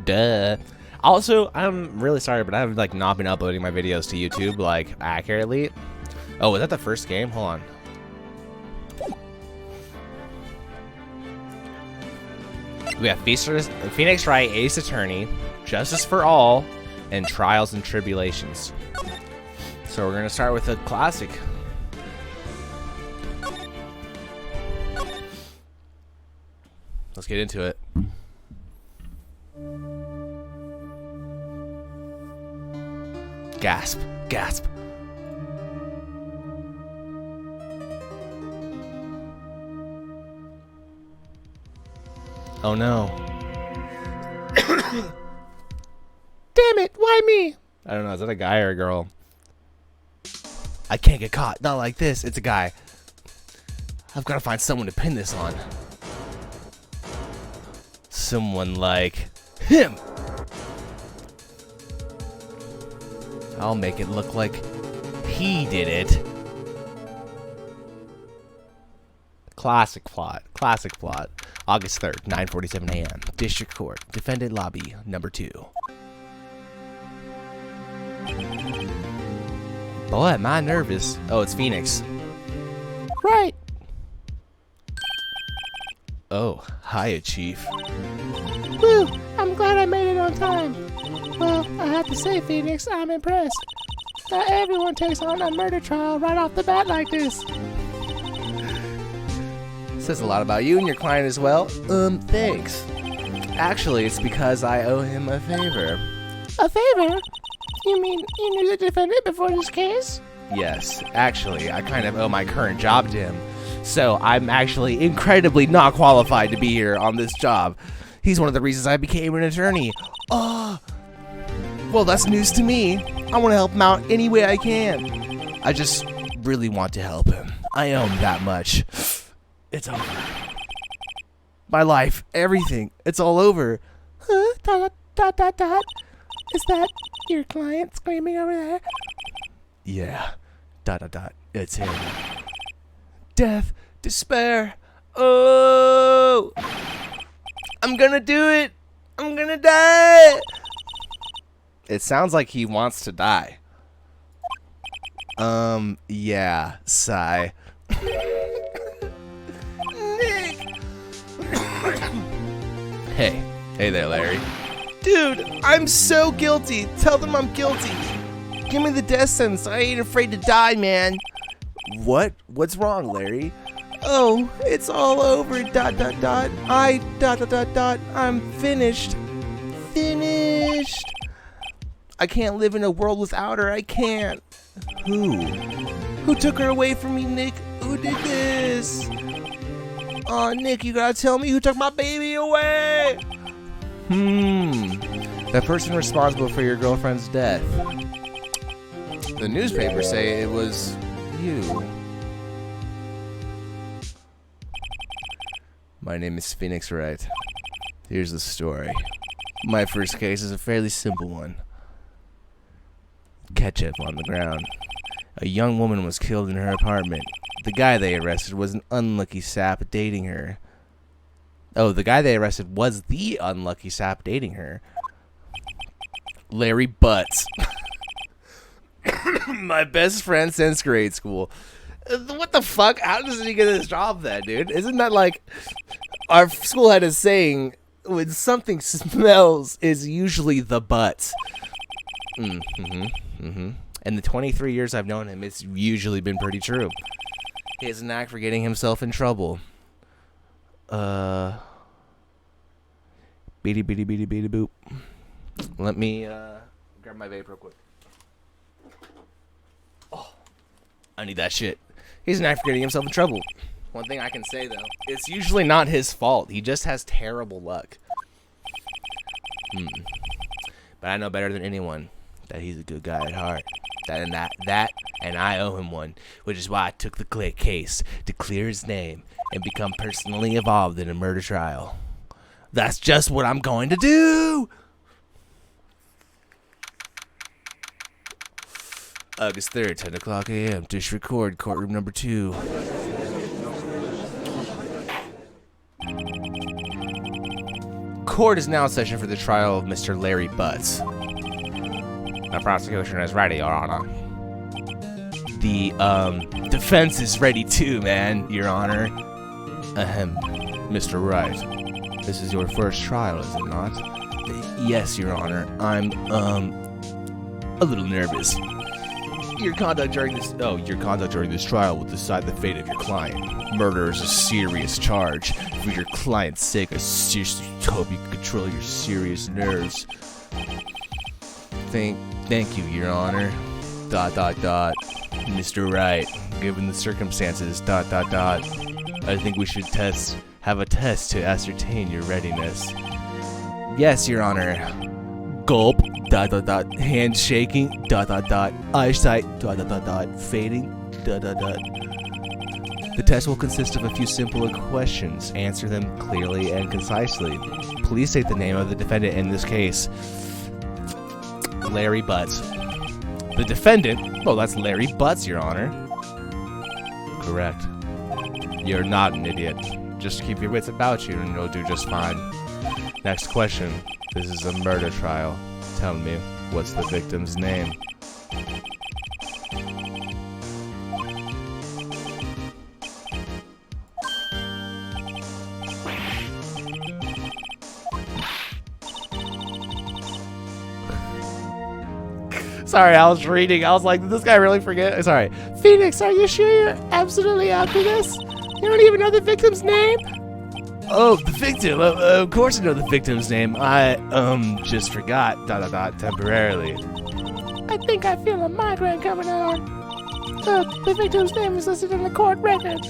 Duh. Also, I'm really sorry, but I've like not been uploading my videos to YouTube like accurately. Oh, was that the first game? Hold on. We have Phoenix Wright, Ace Attorney, Justice for All, and Trials and Tribulations. So we're gonna start with a classic. Let's get into it. Gasp, gasp. Oh no. Damn it, why me? I don't know, is that a guy or a girl? I can't get caught, not like this, it's a guy. I've got to find someone to pin this on. Someone like him. I'll make it look like he did it. Classic plot. Classic plot. August 3rd, 9:47 a.m. District Court. Defendant Lobby, number 2. Boy, am I nervous. Oh, it's Phoenix. Right. Oh, hiya, Chief. Woo! I'm glad I made it on time. Well, I have to say, Phoenix, I'm impressed. Not everyone takes on a murder trial right off the bat like this. Says a lot about you and your client as well. Thanks. Actually, it's because I owe him a favor. A favor? You mean you knew the defendant before this case? Yes, actually, I kind of owe my current job to him. So I'm actually incredibly not qualified to be here on this job. He's one of the reasons I became an attorney. Oh, well, that's news to me. I want to help him out any way I can. I just really want to help him. I owe him that much. It's over. My life, everything, it's all over. Huh? Dot, dot, dot, dot. Is that your client screaming over there? Yeah. Dot, dot, dot. It's him. Death, despair. Oh, I'm gonna do it. I'm gonna die. It sounds like he wants to die. Yeah, sigh. Nick. Hey there, Larry. Dude, I'm so guilty. Tell them I'm guilty. Give me the death sentence. I ain't afraid to die, man. What? What's wrong, Larry? Oh, it's all over. Dot, dot, dot. Dot, dot, dot, dot. I'm finished. Finished. I can't live in a world without her. I can't. Who took her away from me, Nick? Who did this? Oh, Nick, you gotta tell me who took my baby away. The person responsible for your girlfriend's death. The newspapers say it was you. My name is Phoenix Wright. Here's the story. My first case is a fairly simple one. Ketchup on the ground. A young woman was killed in her apartment. The guy they arrested was an unlucky sap dating her. Oh, the guy they arrested was the unlucky sap dating her. Larry Butts. My best friend since grade school. What the fuck? How does he get this job then, dude? Isn't that like... Our school had a saying, when something smells, is usually the butt. And the 23 years I've known him, it's usually been pretty true. He has a knack for getting himself in trouble. Beady beady beady beady boop. Let me grab my vape real quick. Oh, I need that shit. He's a knack for getting himself in trouble. One thing I can say though, it's usually not his fault. He just has terrible luck. But I know better than anyone that he's a good guy at heart. And I owe him one, which is why I took the case to clear his name and become personally involved in a murder trial. That's just what I'm going to do. August 3rd, 10 o'clock a.m. District Court, courtroom number 2. court is now in session for the trial of Mr. Larry Butts. The prosecution is ready, Your Honor. The, defense is ready too, man, Your Honor. Ahem, Mr. Wright. This is your first trial, is it not? Yes, Your Honor. I'm, a little nervous. Your conduct during this trial will decide the fate of your client. Murder is a serious charge. For your client's sake, I seriously hope you can control your serious nerves. Thank you, Your Honor. ... Mr. Wright, given the circumstances, ... I think we should have a test to ascertain your readiness. Yes, Your Honor. Gulp, ... hand shaking, ... eyesight, ... fading, ... The test will consist of a few simple questions. Answer them clearly and concisely. Please state the name of the defendant in this case. Larry Butts. The defendant? Oh, that's Larry Butts, Your Honor. Correct. You're not an idiot. Just keep your wits about you and you'll do just fine. Next question. This is a murder trial. Tell me, what's the victim's name? Sorry, I was reading. I was like, did this guy really forget? Sorry. Phoenix, are you sure you're absolutely up for this? You don't even know the victim's name? Oh, the victim. Of course I know the victim's name. I, just forgot, ... temporarily. I think I feel a migraine coming on. The victim's name is listed in the court record.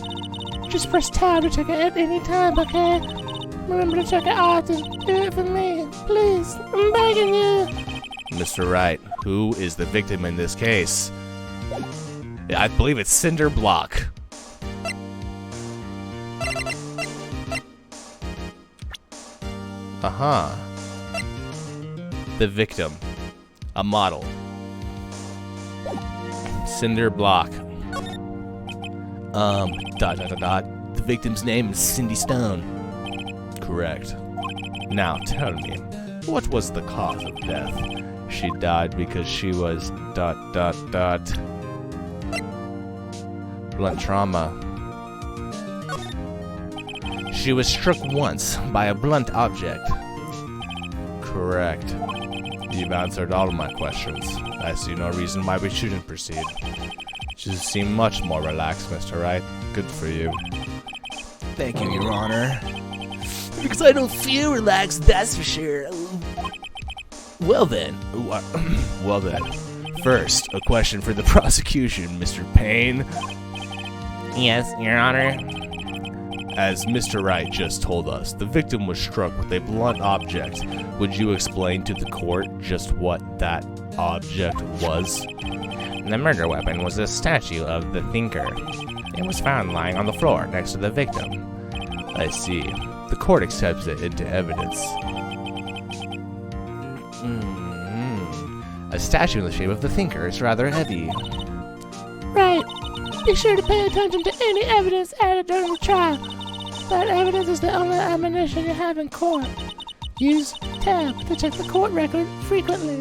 Just press tab to check it at any time, okay? Remember to check it often. Do it for me, please. I'm begging you. Mr. Wright, who is the victim in this case? I believe it's Cinder Block. The victim. A model. Cinder Block. The victim's name is Cindy Stone. Correct. Now tell me, what was the cause of death? She died because she was ... blunt trauma. She was struck once by a blunt object. Correct. You've answered all of my questions. I see no reason why we shouldn't proceed. You seem much more relaxed, Mr. Wright. Good for you. Thank you, Your Honor. Because I don't feel relaxed, that's for sure. Well then. First, a question for the prosecution, Mr. Payne. Yes, Your Honor. As Mr. Wright just told us, the victim was struck with a blunt object. Would you explain to the court just what that object was? The murder weapon was a statue of the Thinker. It was found lying on the floor next to the victim. I see. The court accepts it into evidence. A statue in the shape of the Thinker is rather heavy. Right. Be sure to pay attention to any evidence added during the trial. That evidence is the only ammunition you have in court. Use tab to check the court record frequently.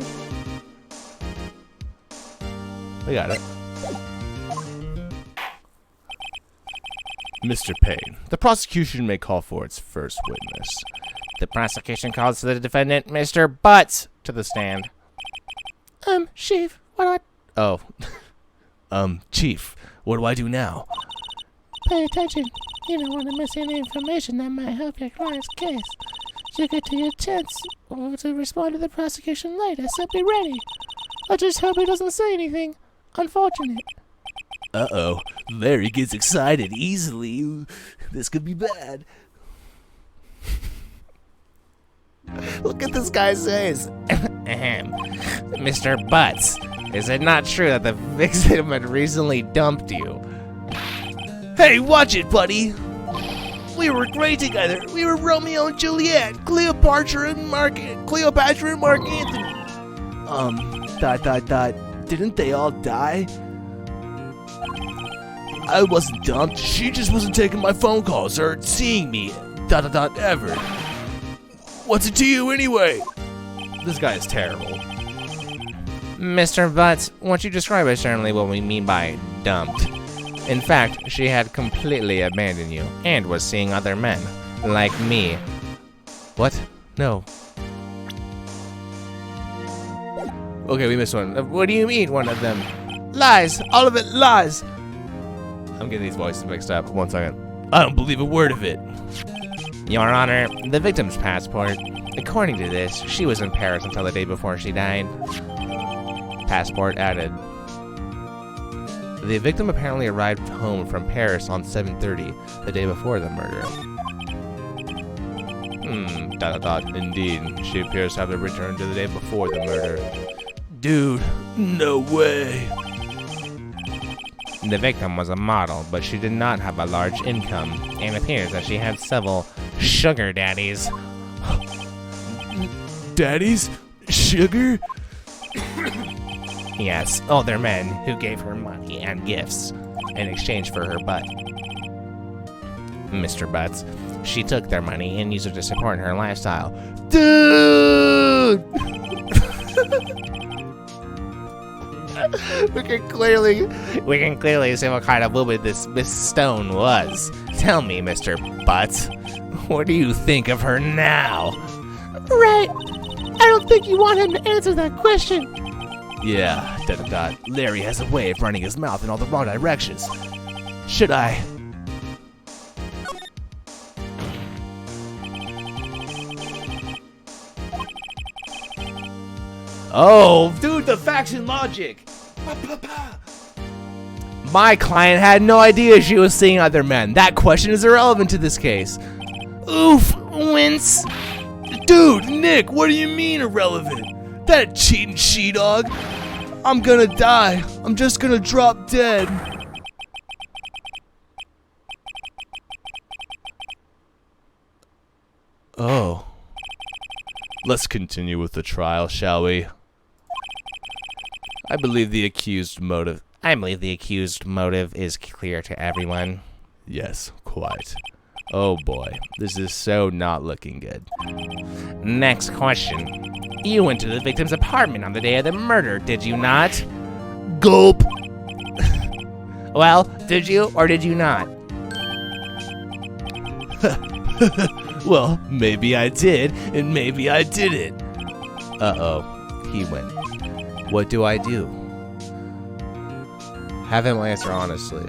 We got it. Mr. Payne, the prosecution may call for its first witness. The prosecution calls the defendant, Mr. Butts, to the stand. Chief, what do I... Oh. Chief, what do I do now? Pay attention. You don't want to miss any information that might help your client's case. You get to your chance to respond to the prosecution later, so be ready. I just hope he doesn't say anything unfortunate. Uh-oh. Larry gets excited easily. This could be bad. Look at this guy's face. Mr. Butts, is it not true that the victim had recently dumped you? Hey, watch it, buddy. We were great together. We were Romeo and Juliet, Cleopatra and Mark Anthony. Didn't they all die? I wasn't dumped. She just wasn't taking my phone calls or seeing me. Ever. What's it to you anyway? This guy is terrible. Mr. Butts, what you describe is certainly what we mean by dumped. In fact, she had completely abandoned you and was seeing other men, like me. What? No. Okay, we missed one. What do you mean, one of them? Lies! All of it lies! I'm getting these voices mixed up. 1 second. I don't believe a word of it. Your Honor, the victim's passport. According to this, she was in Paris until the day before she died. Passport added. The victim apparently arrived home from Paris on 7:30, the day before the murder. Indeed. She appears to have returned to the day before the murder. Dude, no way. The victim was a model, but she did not have a large income, and appears that she had several sugar daddies. Daddies? Sugar? Yes, older men who gave her money and gifts in exchange for her butt. Mr. Butts, she took their money and used it to support her lifestyle. Dude! We can clearly see what kind of woman this Miss Stone was. Tell me, Mr. Butts, what do you think of her now? Right. I don't think you want him to answer that question. Yeah, ... Larry has a way of running his mouth in all the wrong directions. Should I? Oh, dude, the faction logic. My client had no idea she was seeing other men. That question is irrelevant to this case. Oof, wince. Dude, Nick, what do you mean irrelevant? That cheating she-dog. I'm gonna die. I'm just gonna drop dead. Oh. Let's continue with the trial, shall we? I believe the accused motive is clear to everyone. Yes, quite. Oh boy, this is so not looking good. Next question. You went to the victim's apartment on the day of the murder, did you not? Gulp! Well, did you or did you not? Well, maybe I did, and maybe I didn't. Uh-oh, he went. What do I do? Have him answer honestly.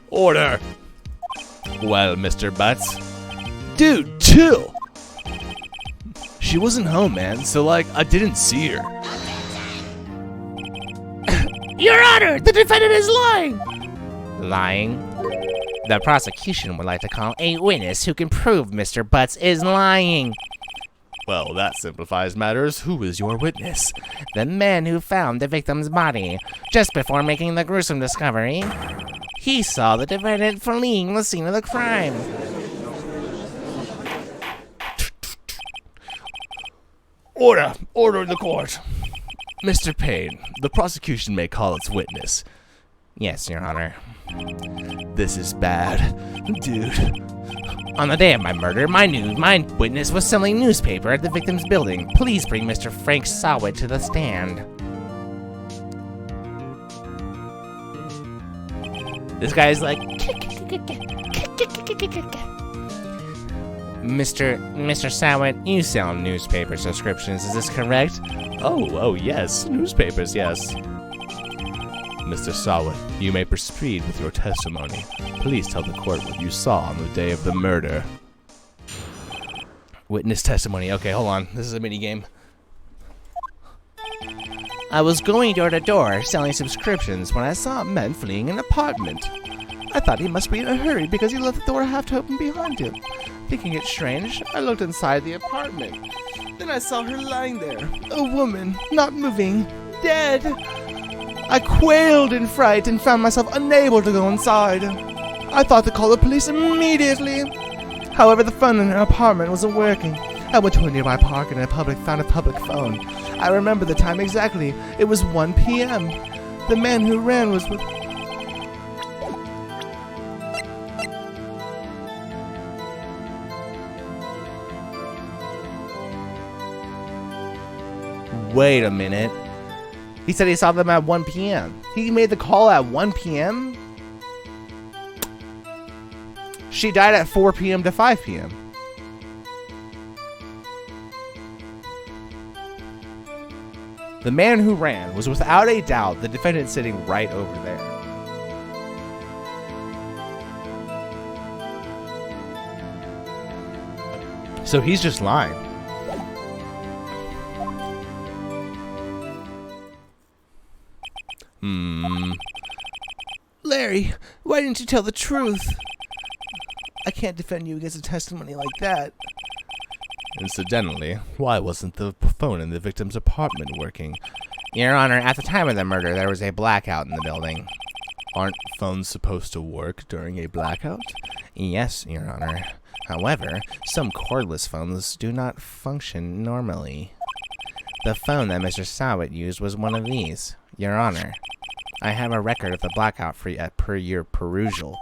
Order! Well, Mr. Butts. Dude, chill! She wasn't home, man, so, I didn't see her. Your Honor, the defendant is lying! Lying? The prosecution would like to call a witness who can prove Mr. Butts is lying. Well, that simplifies matters. Who is your witness? The man who found the victim's body just before making the gruesome discovery. He saw the defendant fleeing the scene of the crime. Order in the court. Mr. Payne, the prosecution may call its witness. Yes, Your Honor. This is bad. Dude. On the day of my murder, my witness was selling newspaper at the victim's building. Please bring Mr. Frank Sawit to the stand. This guy's like, Mr. Sawit, you sell newspaper subscriptions, is this correct? Oh, yes, newspapers, yes. Mr. Sawit, you may proceed with your testimony. Please tell the court what you saw on the day of the murder. Witness testimony. Okay, hold on. This is a mini game. I was going door to door selling subscriptions when I saw a man fleeing an apartment. I thought he must be in a hurry because he left the door half open behind him. Thinking it strange, I looked inside the apartment. Then I saw her lying there, a woman, not moving, dead. I quailed in fright and found myself unable to go inside. I thought to call the police immediately. However, the phone in her apartment wasn't working. I went to a nearby park and found a public phone. I remember the time exactly. It was 1 p.m. The man who ran was with... Wait a minute. He said he saw them at 1 p.m. He made the call at 1 p.m.? She died at 4 p.m. to 5 p.m. The man who ran was without a doubt the defendant sitting right over there. So he's just lying. Larry, why didn't you tell the truth? I can't defend you against a testimony like that. Incidentally, why wasn't the phone in the victim's apartment working? Your Honor, at the time of the murder, there was a blackout in the building. Aren't phones supposed to work during a blackout? Yes, Your Honor. However, some cordless phones do not function normally. The phone that Mr. Sawit used was one of these, Your Honor. I have a record of the blackout per your perusal.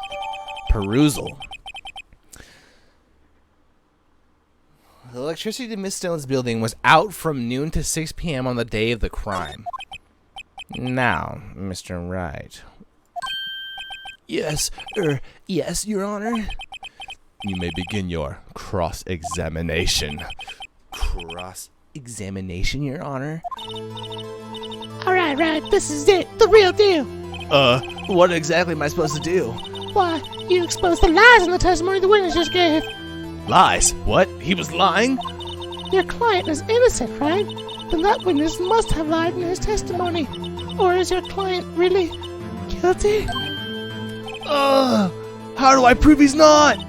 The electricity to Miss Stone's building was out from noon to 6 p.m. on the day of the crime. Now, Mr. Wright. Yes, Your Honor. You may begin your cross-examination. Cross-examination, Your Honor? Alright, this is it, the real deal. What exactly am I supposed to do? Why, you exposed the lies in the testimony the witness just gave. Lies? What? He was lying? Your client is innocent, right? Then that witness must have lied in his testimony. Or is your client really guilty? How do I prove he's not?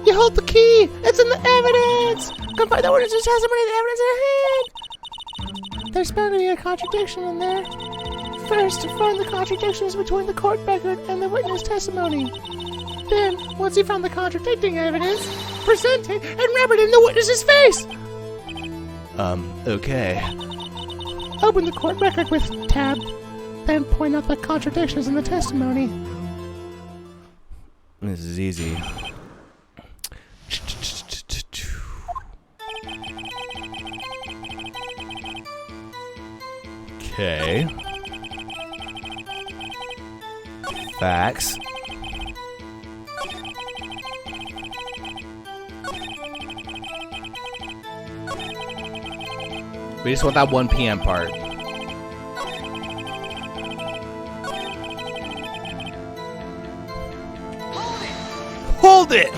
You hold the key! It's in the evidence! Come find the witness's testimony, the evidence at hand! There's bound to be a contradiction in there. First, find the contradictions between the court record and the witness testimony. Then, once you found the contradicting evidence, present it and rub it in the witness's face! Okay. Open the court record with tab, then point out the contradictions in the testimony. This is easy. Okay. Facts. We just want that 1 p.m. part. Hold it!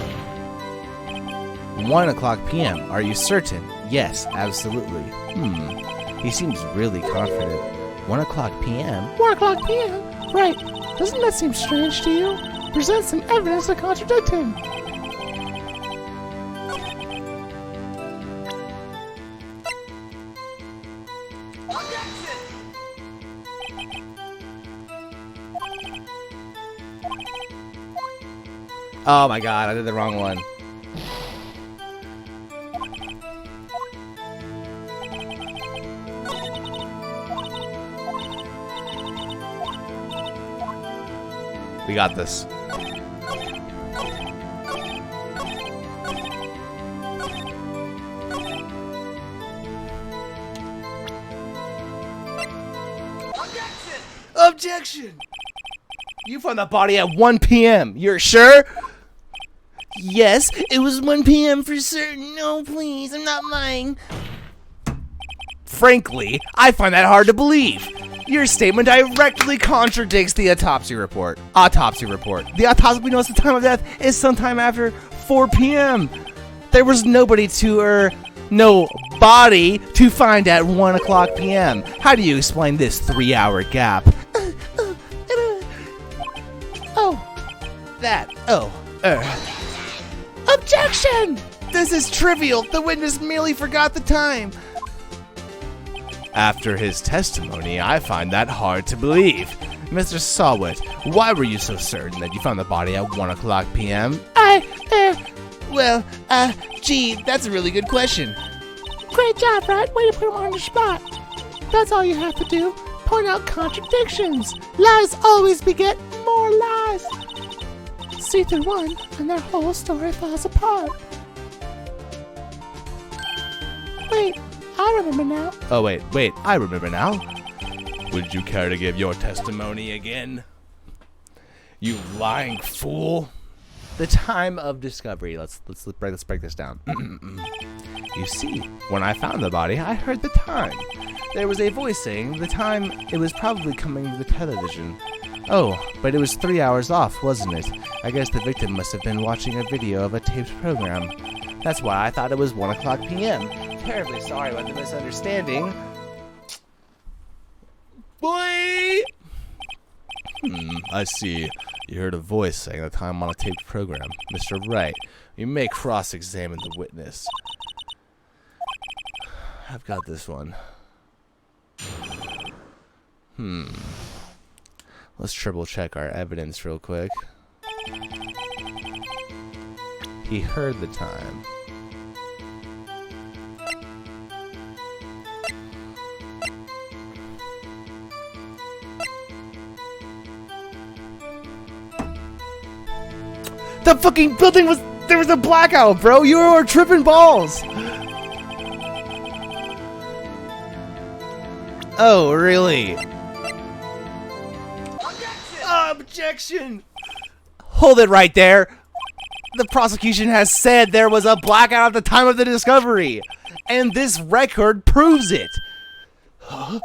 1 o'clock p.m. Are you certain? Yes, absolutely. He seems really confident. 1 o'clock p.m.? 1 o'clock p.m.? Right. Doesn't that seem strange to you? Present some evidence to contradict him. Oh my god, I did the wrong one. We got this. Objection! You found the body at 1 p.m. You're sure? Yes, it was 1 p.m. for certain. No, please, I'm not lying. Frankly, I find that hard to believe. Your statement directly contradicts the autopsy report. The autopsy we know at the time of death is sometime after 4 p.m. There was no body to find at 1 o'clock p.m. How do you explain this 3-hour gap? Objection! This is trivial. The witness merely forgot the time. After his testimony, I find that hard to believe. Mr. Sawit, why were you so certain that you found the body at 1 o'clock p.m.? Well, gee, that's a really good question. Great job, Rat. Way to put him on the spot. That's all you have to do. Point out contradictions. Lies always beget more lies. See through one, and their whole story falls apart. Wait, I remember now. Oh, wait, I remember now. Would you care to give your testimony again? You lying fool. The time of discovery. Let's break this down. You see, when I found the body, I heard the time. There was a voice saying the time. It was probably coming to the television. Oh, but it was 3 hours off, wasn't it? I guess the victim must have been watching a video of a taped program. That's why I thought it was 1 o'clock p.m. Terribly sorry about the misunderstanding. Boy! I see. You heard a voice saying the time on a taped program. Mr. Wright, you may cross-examine the witness. I've got this one. Let's triple check our evidence real quick. He heard the time. The fucking building was... There was a blackout, bro! You were tripping balls! Oh, really? Objection! Hold it right there! The prosecution has said there was a blackout at the time of the discovery! And this record proves it! Huh?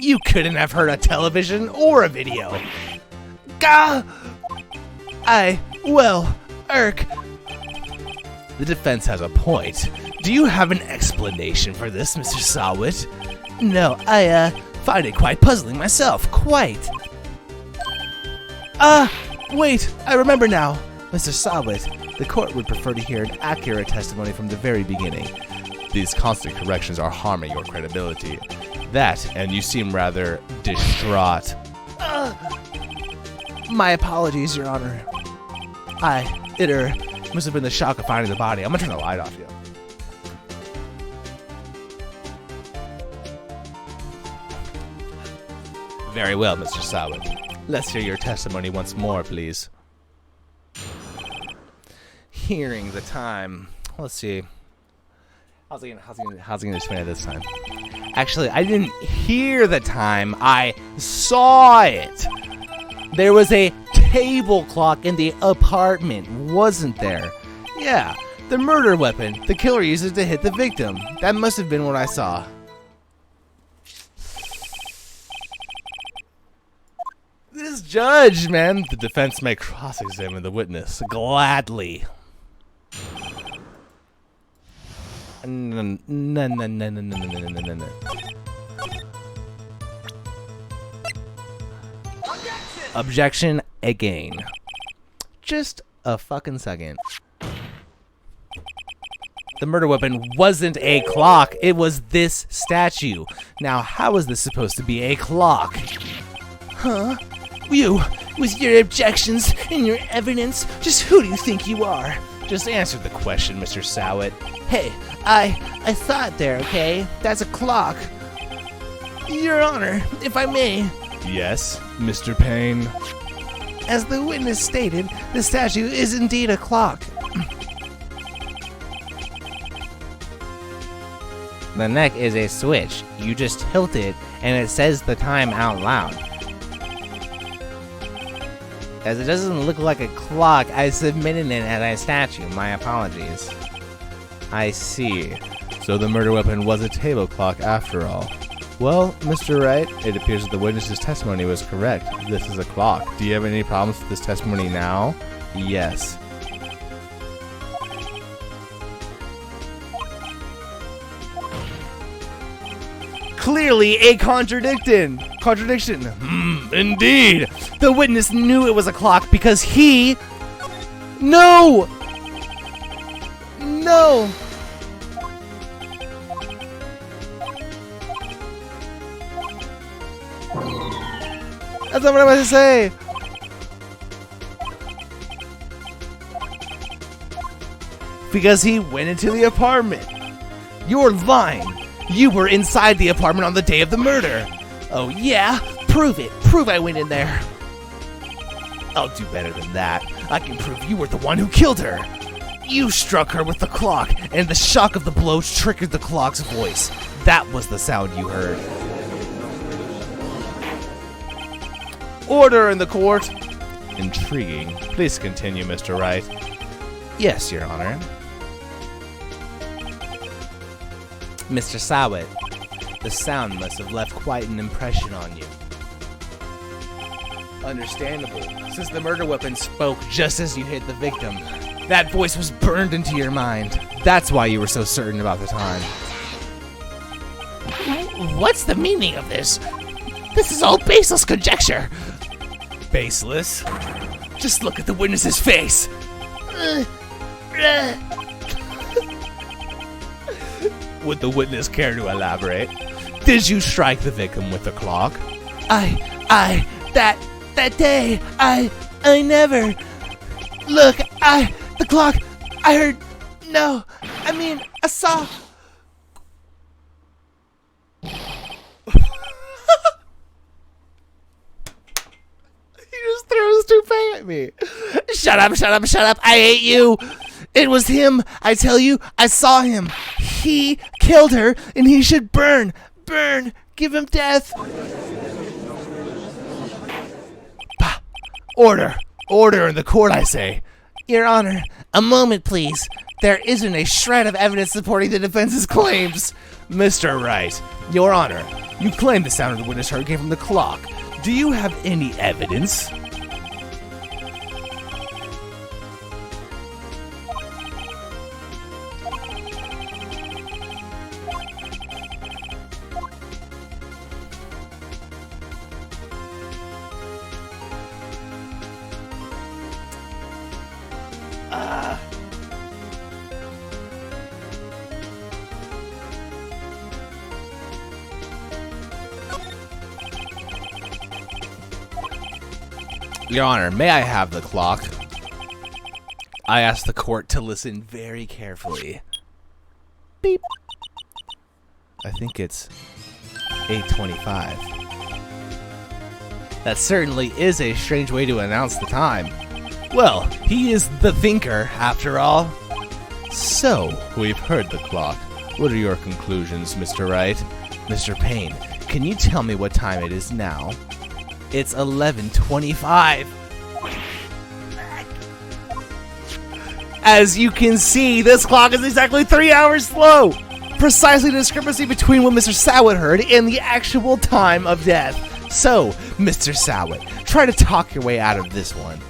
You couldn't have heard a television or a video! Gah! Irk. The defense has a point. Do you have an explanation for this, Mr. Sawit? No, I find it quite puzzling myself, quite. Wait, I remember now. Mr. Sawit, the court would prefer to hear an accurate testimony from the very beginning. These constant corrections are harming your credibility. That, and you seem rather distraught. My apologies, Your Honor. It must have been the shock of finding the body. I'm gonna turn the light off, yo. Very well, Mr. Sawit. Let's hear your testimony once more, please. Hearing the time. Let's see. How's he gonna explain it this time? Actually, I didn't hear the time. I saw it. There was a table clock in the apartment, wasn't there? Yeah, the murder weapon. The killer used it to hit the victim. That must have been what I saw. This judge, man. The defense may cross-examine the witness. Gladly. No. Objection again. Just a fucking second. The murder weapon wasn't a clock. It was this statue. Now, how is this supposed to be a clock? Huh? You, with your objections and your evidence, just who do you think you are? Just answer the question, Mr. Sawit. Hey, I thought there, okay? That's a clock. Your Honor, if I may. Yes, Mr. Payne. As the witness stated, the statue is indeed a clock. The neck is a switch. You just tilt it, and it says the time out loud. As it doesn't look like a clock, I submitted it as a statue. My apologies. I see. So the murder weapon was a table clock after all. Well, Mr. Wright, it appears that the witness's testimony was correct. This is a clock. Do you have any problems with this testimony now? Yes. Clearly a contradiction. Indeed. The witness knew it was a clock because he... No! That's not what I was to say. because he went into the apartment. You're lying. You were inside the apartment on the day of the murder. Oh yeah? Prove it. Prove I went in there. I'll do better than that. I can prove you were the one who killed her. You struck her with the clock, and the shock of the blows triggered the clock's voice. That was the sound you heard. Order in the court. Intriguing. Please continue, Mr. Wright. Yes, Your Honor. Mr. Sawit, the sound must have left quite an impression on you. Understandable, since the murder weapon spoke just as you hit the victim. That voice was burned into your mind. That's why you were so certain about the time. What's the meaning of this? This is all baseless conjecture. Baseless? Just look at the witness's face. Would the witness care to elaborate? Did you strike the victim with the clock? That day, I never. Look, the clock, I heard, no, I mean, I saw. He just throws toupee at me. Shut up, I hate you. It was him, I tell you, I saw him. He killed her, and he should burn, give him death. Order in the court, I say. Your Honor, a moment, please. There isn't a shred of evidence supporting the defense's claims. Mr. Wright, Your Honor, you claim the sound of the witness heard came from the clock. Do you have any evidence? Your Honor, may I have the clock? I ask the court to listen very carefully. Beep. I think it's 8:25. That certainly is a strange way to announce the time. Well, he is the thinker, after all. So, we've heard the clock. What are your conclusions, Mr. Wright? Mr. Payne, can you tell me what time it is now? It's 11:25. As you can see, this clock is exactly 3 hours slow. Precisely the discrepancy between what Mr. Sawit heard and the actual time of death. So, Mr. Sawit, try to talk your way out of this one.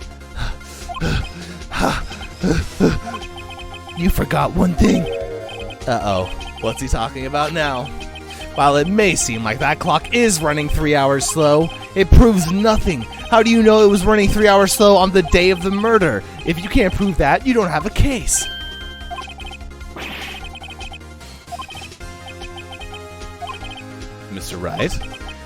You forgot one thing. Uh-oh. What's he talking about now? While it may seem like that clock is running 3 hours slow, it proves nothing. How do you know it was running 3 hours slow on the day of the murder? If you can't prove that, you don't have a case. Mr. Wright,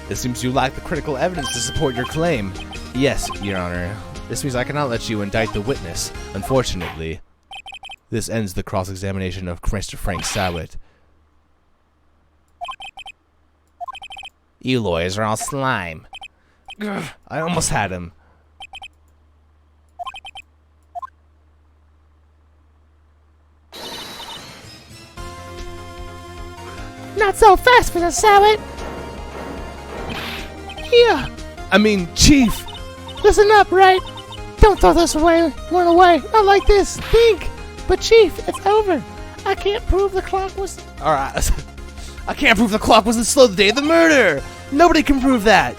it seems you lack the critical evidence to support your claim. Yes, Your Honor. This means I cannot let you indict the witness, unfortunately. This ends the cross-examination of Mr. Frank Sawit. You lawyers are all slime. Ugh, I almost had him. Not so fast, Mr. Sawit. Here. I mean, Chief. Listen up, right? Don't throw this away. Run away. Not like this. Think. But Chief, it's over. I can't prove the clock was... Alright. I can't prove the clock wasn't slow the day of the murder. Nobody can prove that.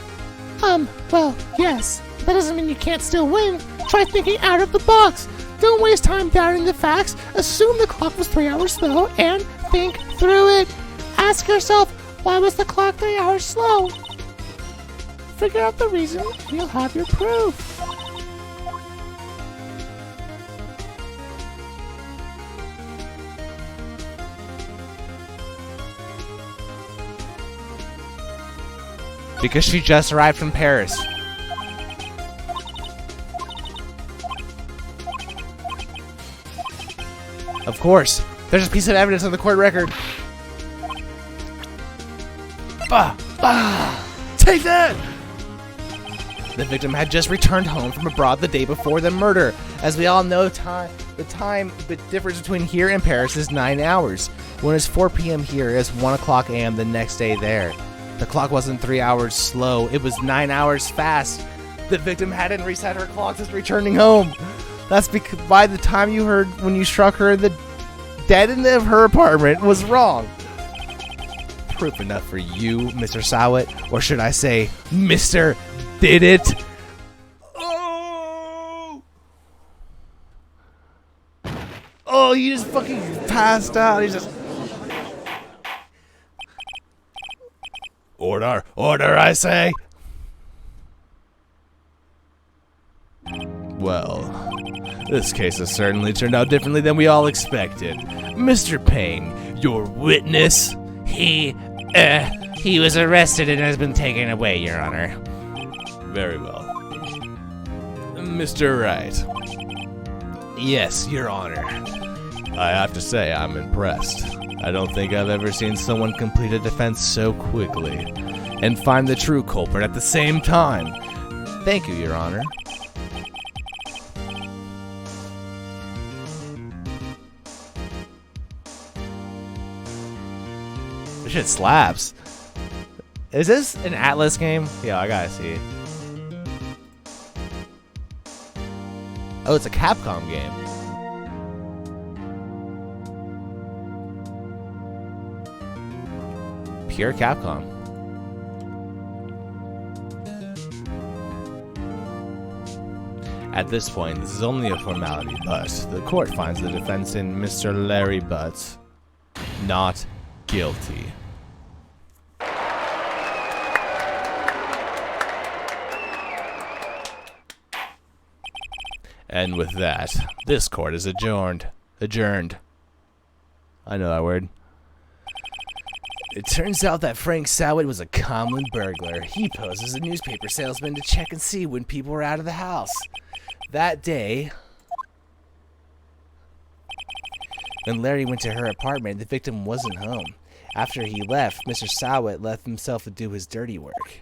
Well, yes. That doesn't mean you can't still win. Try thinking out of the box. Don't waste time doubting the facts. Assume the clock was 3 hours slow and think through it. Ask yourself, why was the clock 3 hours slow? Figure out the reason, you'll have your proof. Because she just arrived from Paris. Of course. There's a piece of evidence on the court record. Take that! The victim had just returned home from abroad the day before the murder. As we all know, the time difference between here and Paris is 9 hours. When it's 4 p.m. here, it's 1 o'clock a.m. the next day there. The clock wasn't 3 hours slow, it was 9 hours fast. The victim hadn't reset her clock since returning home. That's because by the time you heard when you struck her, the dead end of her apartment was wrong. Proof enough for you, Mr. Sowett, or should I say, Mr. Did It? Oh, you just fucking passed out. He's just... Order, I say. Well, this case has certainly turned out differently than we all expected. Mr. Payne, your witness? He was arrested and has been taken away, Your Honor. Very well. Mr. Wright. Yes, Your Honor. I have to say, I'm impressed. I don't think I've ever seen someone complete a defense so quickly and find the true culprit at the same time. Thank you, Your Honor. This shit slaps. Is this an Atlas game? Yeah, I gotta see. Oh, it's a Capcom game. Pure Capcom. At this point, this is only a formality, but the court finds the defense in Mr. Larry Butts not guilty. And with that, this court is adjourned. I know that word. It turns out that Frank Sowett was a common burglar. He posed as a newspaper salesman to check and see when people were out of the house. That day, when Larry went to her apartment, the victim wasn't home. After he left, Mr. Sowett left himself to do his dirty work.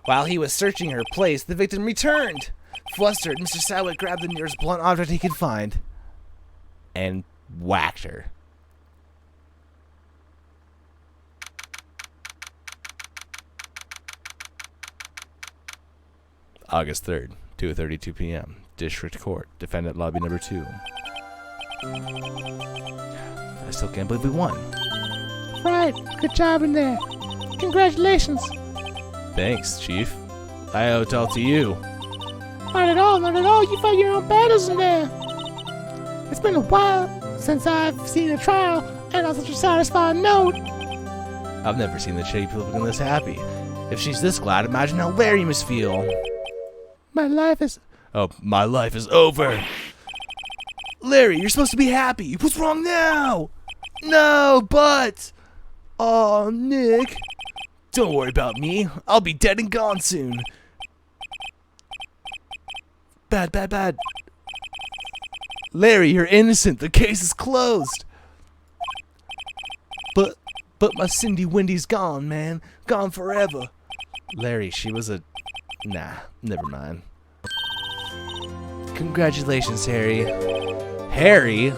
While he was searching her place, the victim returned. Flustered, Mr. Sowett grabbed the nearest blunt object he could find and whacked her. August 3rd, 2:32 p.m. District Court, Defendant Lobby Number 2. I still can't believe we won. Right, good job in there. Congratulations. Thanks, Chief. I owe it all to you. Not at all. You fought your own battles in there. It's been a while since I've seen a trial and on such a satisfying note. I've never seen the Shady people looking this happy. If she's this glad, imagine how Larry must feel. My life is... Oh, my life is over. Larry, you're supposed to be happy. What's wrong now? No, but... Oh, Nick. Don't worry about me. I'll be dead and gone soon. Bad. Larry, you're innocent. The case is closed. But my Cindy Wendy's gone, man. Gone forever. Larry, she was a... Nah, never mind. Congratulations, Harry. Harry?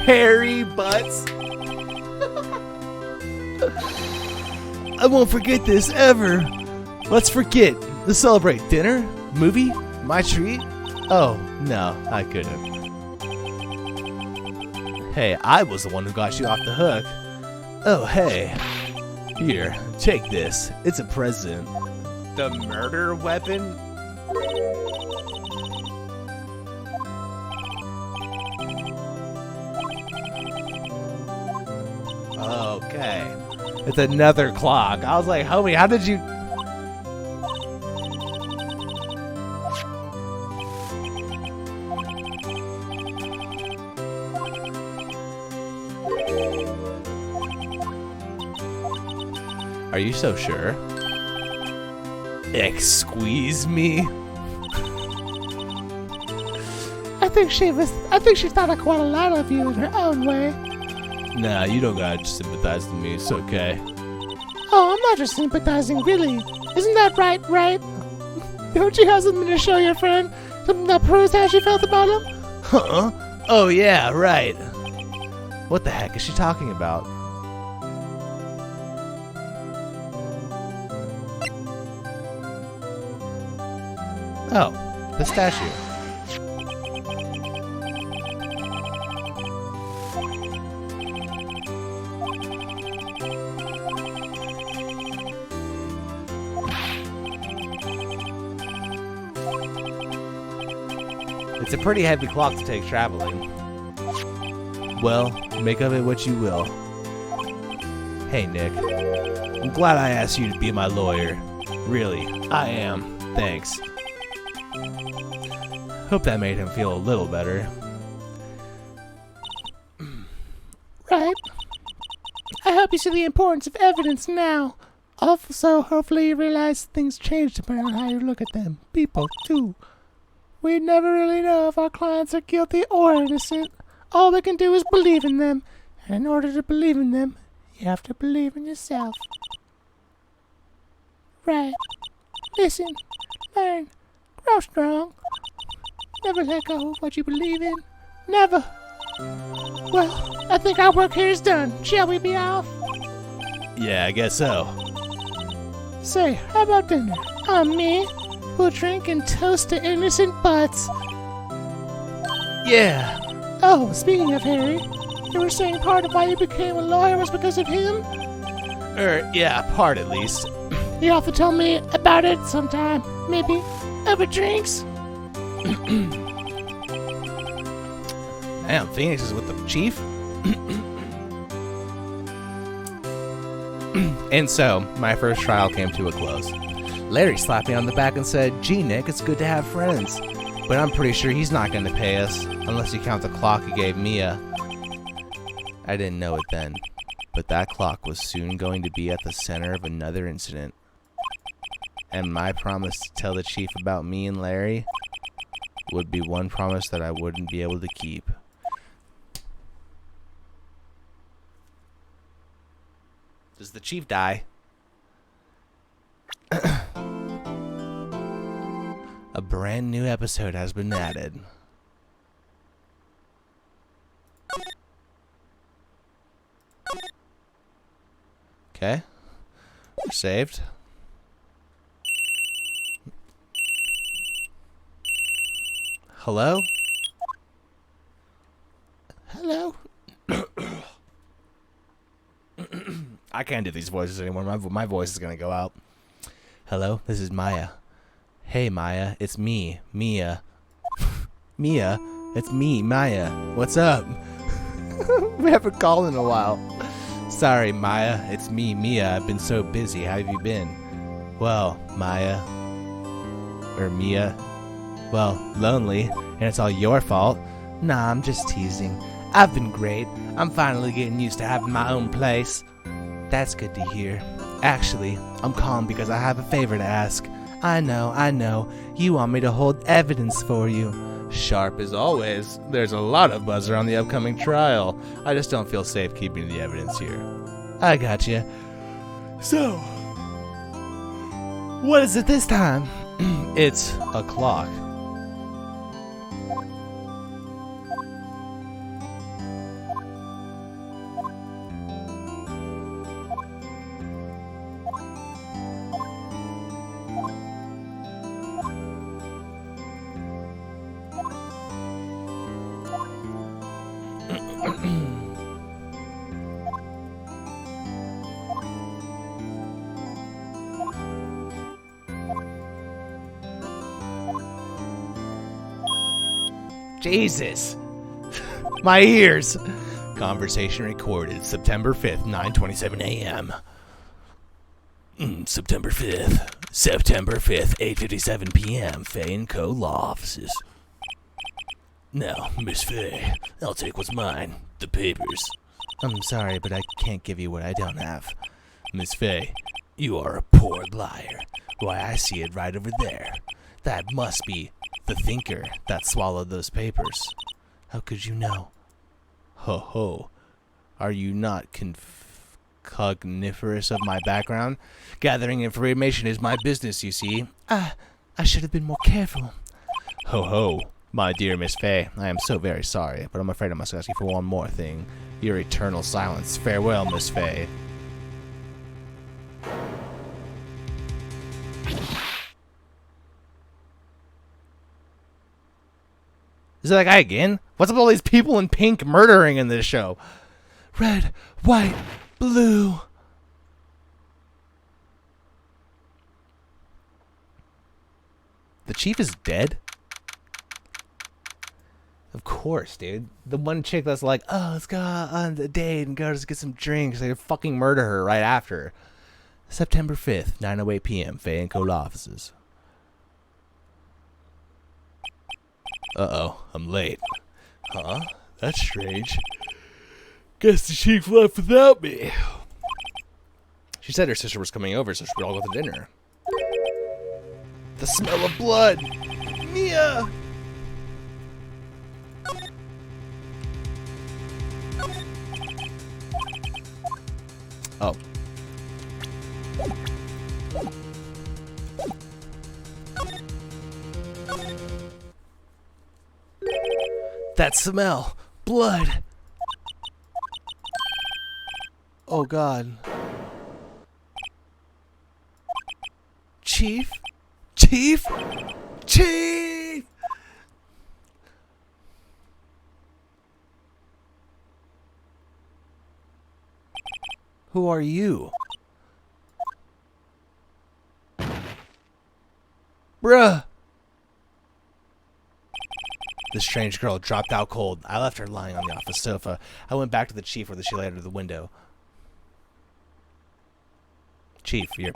Harry Butts? I won't forget this ever. Let's forget. Let's celebrate. Dinner? Movie? My treat? Oh, no, I couldn't. Hey, I was the one who got you off the hook. Oh, hey. Here, take this. It's a present. The murder weapon? Okay. It's another clock. I was like, homie, how did you... Are you so sure? Squeeze me? think she thought quite a lot of you in her own way. Nah, you don't gotta sympathize with me. It's okay. Oh, I'm not just sympathizing, really. Isn't that right? Don't you have something to show your friend? Something that proves how she felt about him? Huh? Oh, yeah, right. What the heck is she talking about? Oh, the statue. It's a pretty heavy clock to take traveling. Well, make of it what you will. Hey, Nick. I'm glad I asked you to be my lawyer. Really, I am. Thanks. Hope that made him feel a little better. Right. I hope you see the importance of evidence now. Also, hopefully you realize things change depending on how you look at them. People, too. We never really know if our clients are guilty or innocent. All we can do is believe in them. And in order to believe in them, you have to believe in yourself. Right. Listen, learn, grow strong. Never let go of what you believe in. Never. Well, I think our work here is done. Shall we be off? Yeah, I guess so. Say, how about dinner? Me. We'll drink and toast to innocent butts. Yeah. Oh, speaking of Harry, you were saying part of why you became a lawyer was because of him? Yeah, part at least. You have to tell me about it sometime. Maybe over drinks? Damn, Phoenix is with the chief? And so, my first trial came to a close. Larry slapped me on the back and said, "Gee, Nick, it's good to have friends. But I'm pretty sure he's not going to pay us, unless you count the clock he gave Mia." I didn't know it then, but that clock was soon going to be at the center of another incident. And my promise to tell the chief about me and Larry would be one promise that I wouldn't be able to keep. Does the chief die? A brand new episode has been added. Okay. We're saved. Hello? Hello? I can't do these voices anymore. My voice is gonna go out. Hello, this is Maya. Hey, Maya, it's me, Mia. Mia, it's me, Maya. What's up? We haven't called in a while. Sorry, Maya, it's me, Mia. I've been so busy. How have you been? Well, Maya. Or Mia. Well, lonely, and it's all your fault. Nah, I'm just teasing. I've been great. I'm finally getting used to having my own place. That's good to hear. Actually, I'm calm because I have a favor to ask. I know. You want me to hold evidence for you. Sharp as always. There's a lot of buzzer on the upcoming trial. I just don't feel safe keeping the evidence here. I gotcha. So, what is it this time? It's a clock. Jesus. My ears. Conversation recorded September 5th, 9:27 a.m. September 5th, 8:57 p.m. Faye & Co. Law Offices. Now, Miss Faye, I'll take what's mine, the papers. I'm sorry, but I can't give you what I don't have. Miss Faye, you are a poor liar. Why, I see it right over there. That must be the thinker that swallowed those papers. How could you know? Ho ho. Are you not cogniferous of my background? Gathering information is my business, you see. I should have been more careful. Ho ho. My dear Miss Fay, I am so very sorry, but I'm afraid I must ask you for one more thing. Your eternal silence. Farewell, Miss Fay. Is it that guy again? What's up with all these people in pink murdering in this show? Red, white, blue. The chief is dead? Of course, dude. The one chick that's like, oh, let's go on the date and go just get some drinks. They fucking murder her right after. September 5th, 9:08 p.m. Fay & Co. offices. Uh-oh, I'm late. Huh? That's strange. Guess the chief left without me. She said her sister was coming over, so we all go to dinner. The smell of blood! Mia! Oh. That smell! Blood! Oh God. Chief? Chief? Chief! Who are you? Bruh! The strange girl dropped out cold. I left her lying on the office sofa. I went back to the chief where she lay under the window. Chief, you're...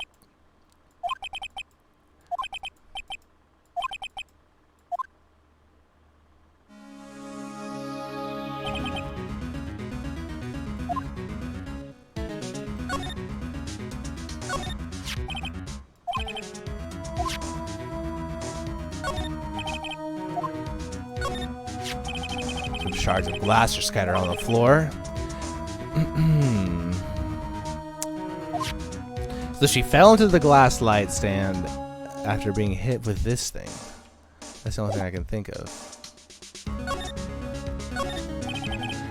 Some shards of glass are scattered on the floor. So she fell into the glass light stand after being hit with this thing. That's the only thing I can think of.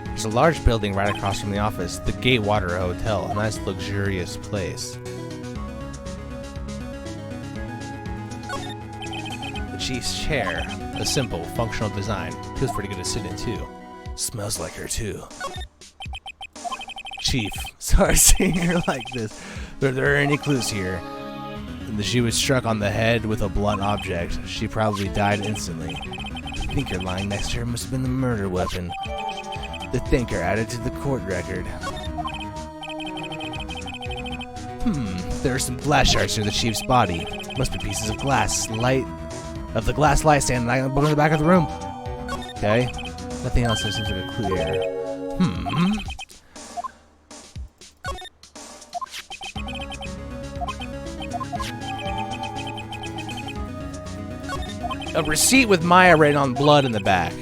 There's a large building right across from the office, the Gatewater Hotel, a nice luxurious place. The chief's chair, a simple, functional design. Feels pretty good to sit in too. Smells like her too. Chief, sorry seeing her like this. But if there are any clues here, she was struck on the head with a blunt object. She probably died instantly. The thinker lying next to her must have been the murder weapon. The thinker added to the court record. There are some glass shards near the chief's body. Must be pieces of glass of the glass light stand lying in the back of the room. Okay. Nothing else seems like a clue here. A receipt with Maya written on blood in the back.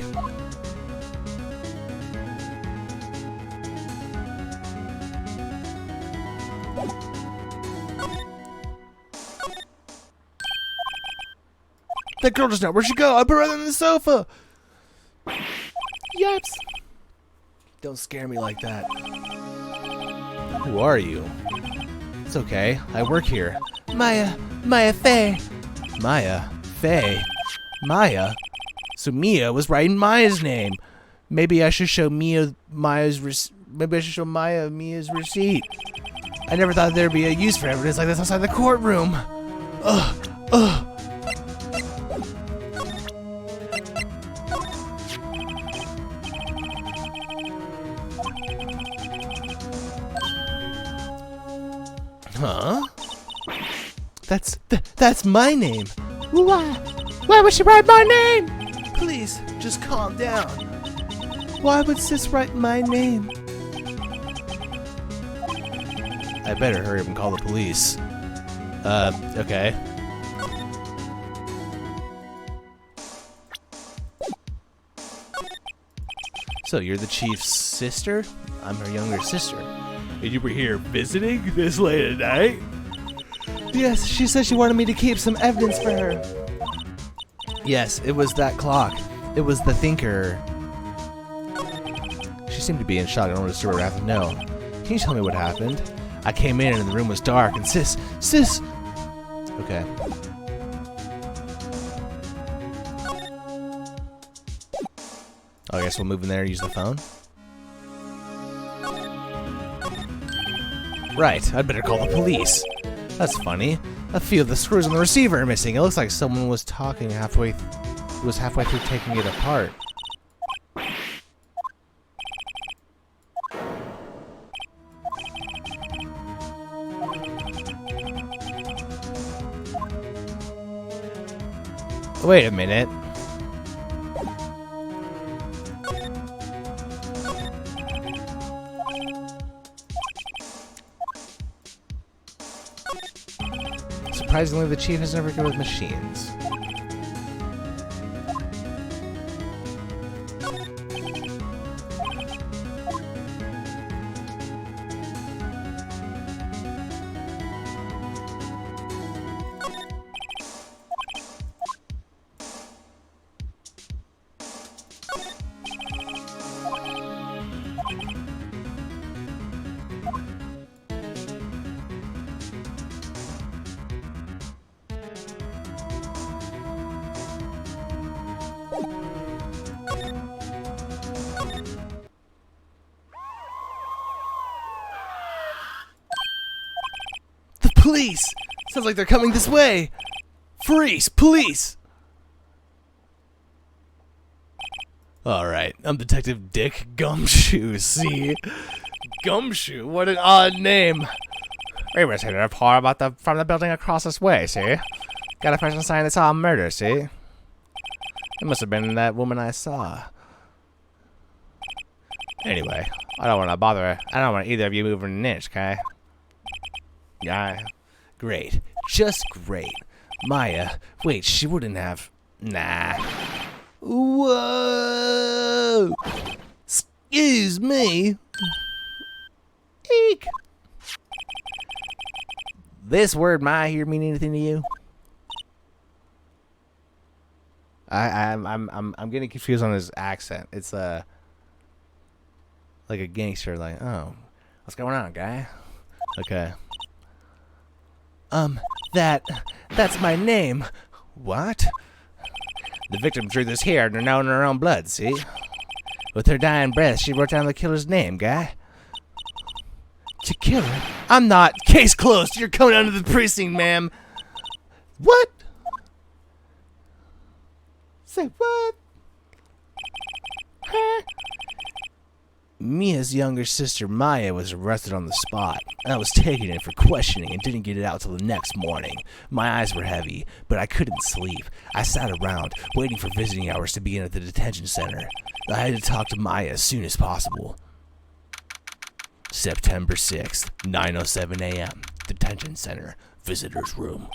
That girl doesn't know where she go. I put her on the sofa. Yaps. Don't scare me like that. Who are you? It's okay. I work here. Maya Fay. Maya? Fay? Maya? So Mia was writing Maya's name. Maybe I should show Mia Mia's receipt. I never thought there'd be a use for evidence like this outside the courtroom. Huh? That's my name. Why would she write my name? Please, just calm down. Why would sis write my name? I better hurry up and call the police. Okay. So you're the chief's sister? I'm her younger sister. And you were here visiting this late at night? Yes, she said she wanted me to keep some evidence for her. Yes, it was that clock. It was the thinker. She seemed to be in shock. I don't understand what happened. No. Can you tell me what happened? I came in and the room was dark and sis. Okay. Oh, I guess we'll move in there and use the phone. Right, I'd better call the police. That's funny. A few of the screws on the receiver are missing. It looks like someone was talking halfway through taking it apart. Wait a minute. Surprisingly, the chief is never good with machines. Police! Sounds like they're coming this way! Freeze! Police! Alright, I'm Detective Dick Gumshoe, see? Gumshoe? What an odd name! We received a report about from the building across this way, see? Got a person saying they saw a murder, see? It must have been that woman I saw. Anyway, I don't want to bother. I don't want either of you moving an inch, okay? Yeah. Great. Just great. Maya. Wait, she wouldn't have. Nah. Whoa! Excuse me. Eek. This word Maya here mean anything to you? I'm getting confused on his accent. It's like a gangster, like, oh, what's going on, guy? Okay. That's my name. What? The victim drew this here now in her own blood, see? With her dying breath, she wrote down the killer's name, guy. To kill her? I'm not. Case closed. You're coming under the precinct, ma'am. What? Say what? Huh? Mia's younger sister, Maya, was arrested on the spot. I was taken in for questioning and didn't get it out till the next morning. My eyes were heavy, but I couldn't sleep. I sat around, waiting for visiting hours to begin at the detention center. I had to talk to Maya as soon as possible. September 6th, 9:07 a.m. Detention center, visitor's room.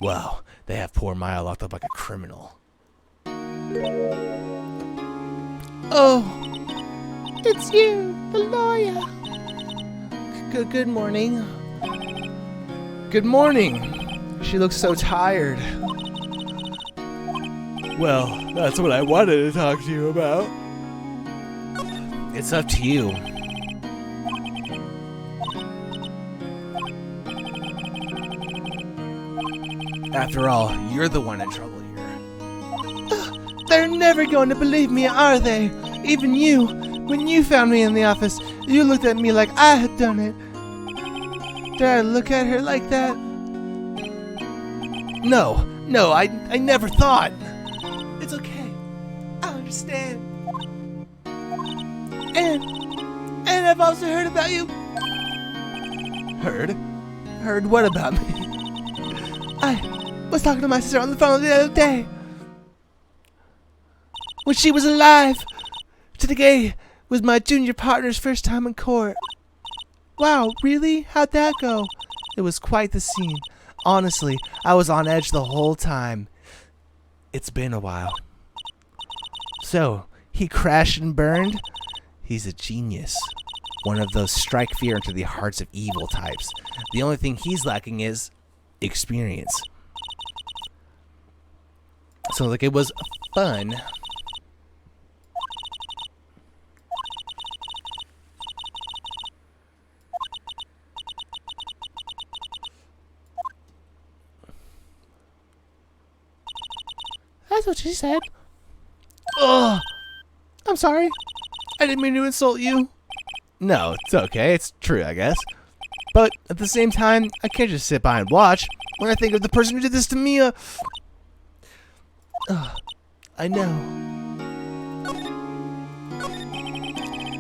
Wow, they have poor Maya locked up like a criminal. Oh, it's you, the lawyer. Good morning. Good morning. She looks so tired. Well, that's what I wanted to talk to you about. It's up to you. After all, you're the one in trouble here. They're never going to believe me, are they? Even you. When you found me in the office, you looked at me like I had done it. Did I look at her like that? No, I never thought. It's okay. I understand. And I've also heard about you. Heard? Heard what about me? I was talking to my sister on the phone the other day. When she was alive. Today was my junior partner's first time in court. Wow, really? How'd that go? It was quite the scene. Honestly, I was on edge the whole time. It's been a while. So, He crashed and burned? He's a genius. One of those strike fear into the hearts of evil types. The only thing he's lacking is experience. So like it was fun. That's what she said. Ugh! I'm sorry. I didn't mean to insult you. No, it's okay. It's true, I guess. But at the same time, I can't just sit by and watch. When I think of the person who did this to Mia... I know.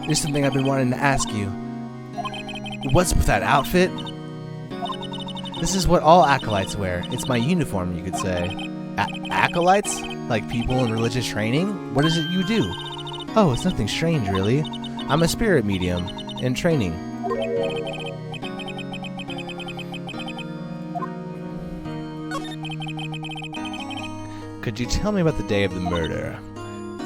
There's something I've been wanting to ask you. What's with that outfit? This is what all acolytes wear. It's my uniform, you could say. Acolytes? Like people in religious training? What is it you do? Oh, it's nothing strange, really. I'm a spirit medium in training. Could you tell me about the day of the murder?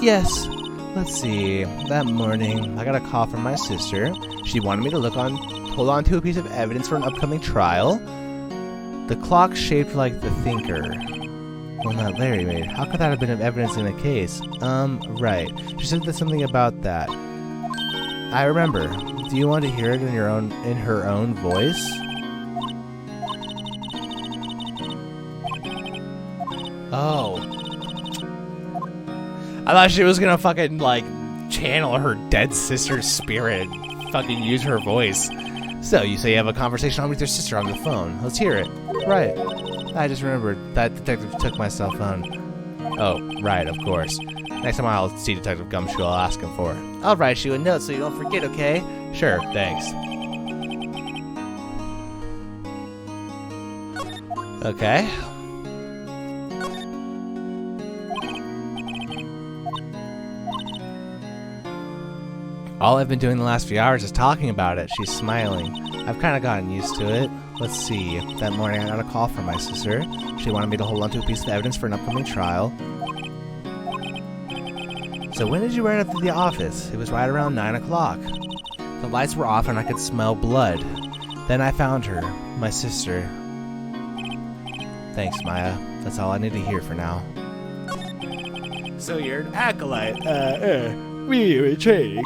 Yes. Let's see. That morning, I got a call from my sister. She wanted me to hold on to a piece of evidence for an upcoming trial. The clock shaped like the thinker. Well, not Larry made. How could that have been of evidence in a case? Right. She said something about that. I remember. Do you want to hear it in her own voice? Oh. I thought she was gonna fucking, like, channel her dead sister's spirit. Fucking use her voice. So, you say you have a conversation with your sister on the phone. Let's hear it. Right. I just remembered. That detective took my cell phone. Oh, right, of course. Next time I'll see Detective Gumshoe, I'll ask him for it. I'll write you a note so you don't forget, okay? Sure, thanks. Okay. All I've been doing the last few hours is talking about it. She's smiling. I've kind of gotten used to it. Let's see. That morning I got a call from my sister. She wanted me to hold on to a piece of evidence for an upcoming trial. So when did you ride up to the office? It was right around 9 o'clock. The lights were off and I could smell blood. Then I found her, my sister. Thanks, Maya. That's all I need to hear for now. So you're an acolyte, we were training.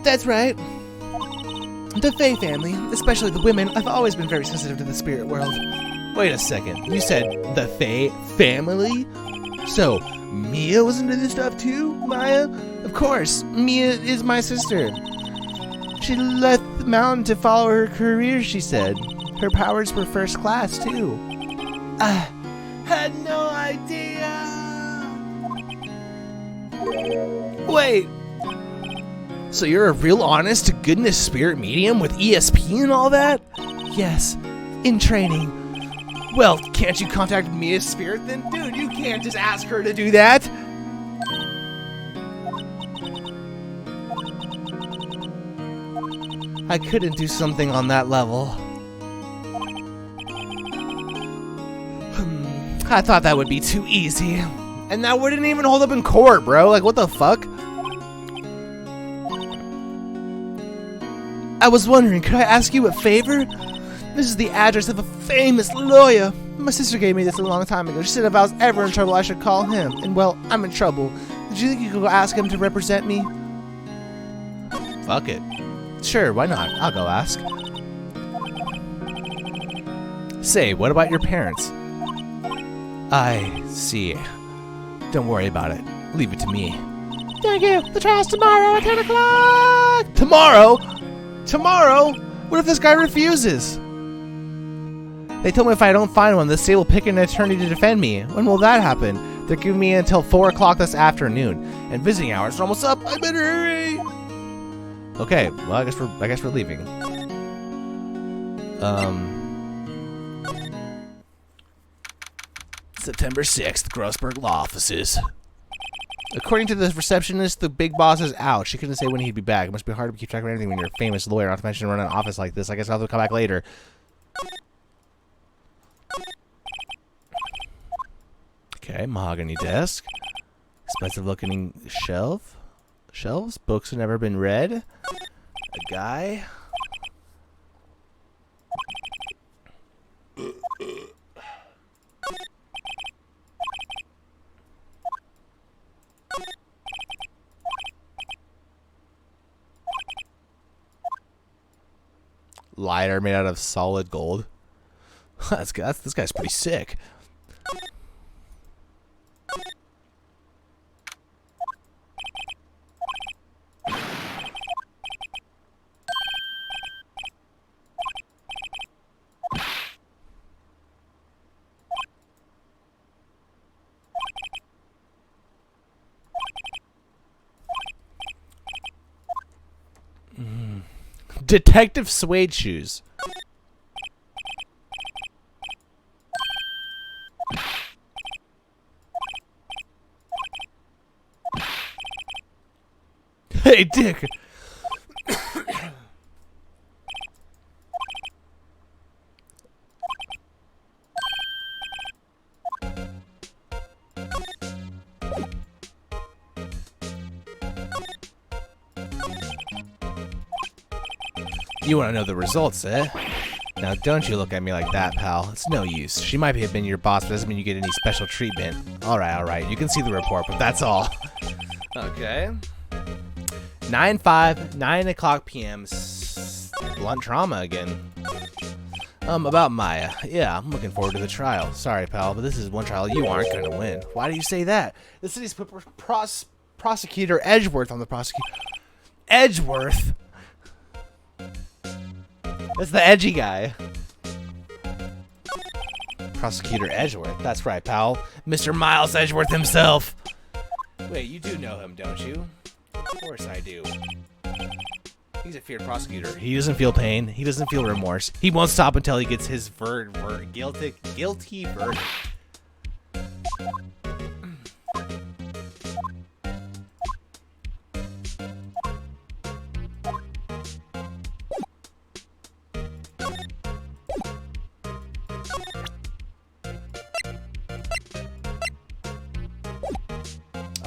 That's right. The Faye family, especially the women, I've always been very sensitive to the spirit world. Wait a second, you said the Faye family? So, Mia was into this stuff too, Maya? Of course, Mia is my sister. She left the mountain to follow her career, she said. Her powers were first class too. I had no idea. Wait. So you're a real honest to goodness spirit medium with ESP and all that? Yes, in training. Well, can't you contact Mia's spirit then? Dude, you can't just ask her to do that. I couldn't do something on that level. I thought that would be too easy. And that wouldn't even hold up in court, bro. Like, what the fuck? I was wondering, could I ask you a favor? This is the address of a famous lawyer. My sister gave me this a long time ago. She said if I was ever in trouble, I should call him. And, well, I'm in trouble. Did you think you could go ask him to represent me? Fuck it. Sure, why not? I'll go ask. Say, what about your parents? I see. Don't worry about it. Leave it to me. Thank you. The trial's tomorrow at 10 o'clock. Tomorrow? Tomorrow? What if this guy refuses? They told me if I don't find one, the state will pick an attorney to defend me. When will that happen? They're giving me until 4 o'clock this afternoon. And visiting hours are almost up. I better hurry. Okay, well, I guess we're leaving. September 6th, Grossberg Law Offices. According to the receptionist, the big boss is out. She couldn't say when he'd be back. It must be hard to keep track of anything when you're a famous lawyer, not to mention run an office like this. I guess I'll have to come back later. Okay, mahogany desk. Expensive looking shelves, books have never been read. A guy. Lighter made out of solid gold. This guy's pretty sick. Detective suede shoes. Hey, Dick. You want to know the results, eh? Now, don't you look at me like that, pal. It's no use. She might have been your boss, but doesn't mean you get any special treatment. All right. You can see the report, but that's all. Okay. 9 o'clock p.m. Blunt trauma again. About Maya. Yeah, I'm looking forward to the trial. Sorry, pal, but this is one trial you aren't going to win. Why do you say that? The city's put prosecutor Edgeworth on the prosecutor. Edgeworth? That's the edgy guy. Prosecutor Edgeworth. That's right, pal. Mr. Miles Edgeworth himself. Wait, you do know him, don't you? Of course I do. He's a feared prosecutor. He doesn't feel pain. He doesn't feel remorse. He won't stop until he gets his guilty verdict.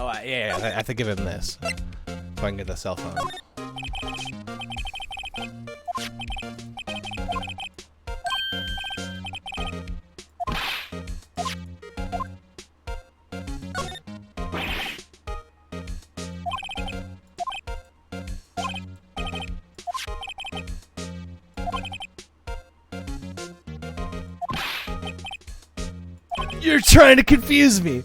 Oh, yeah, I have to give him this. If I can get the cell phone. You're trying to confuse me!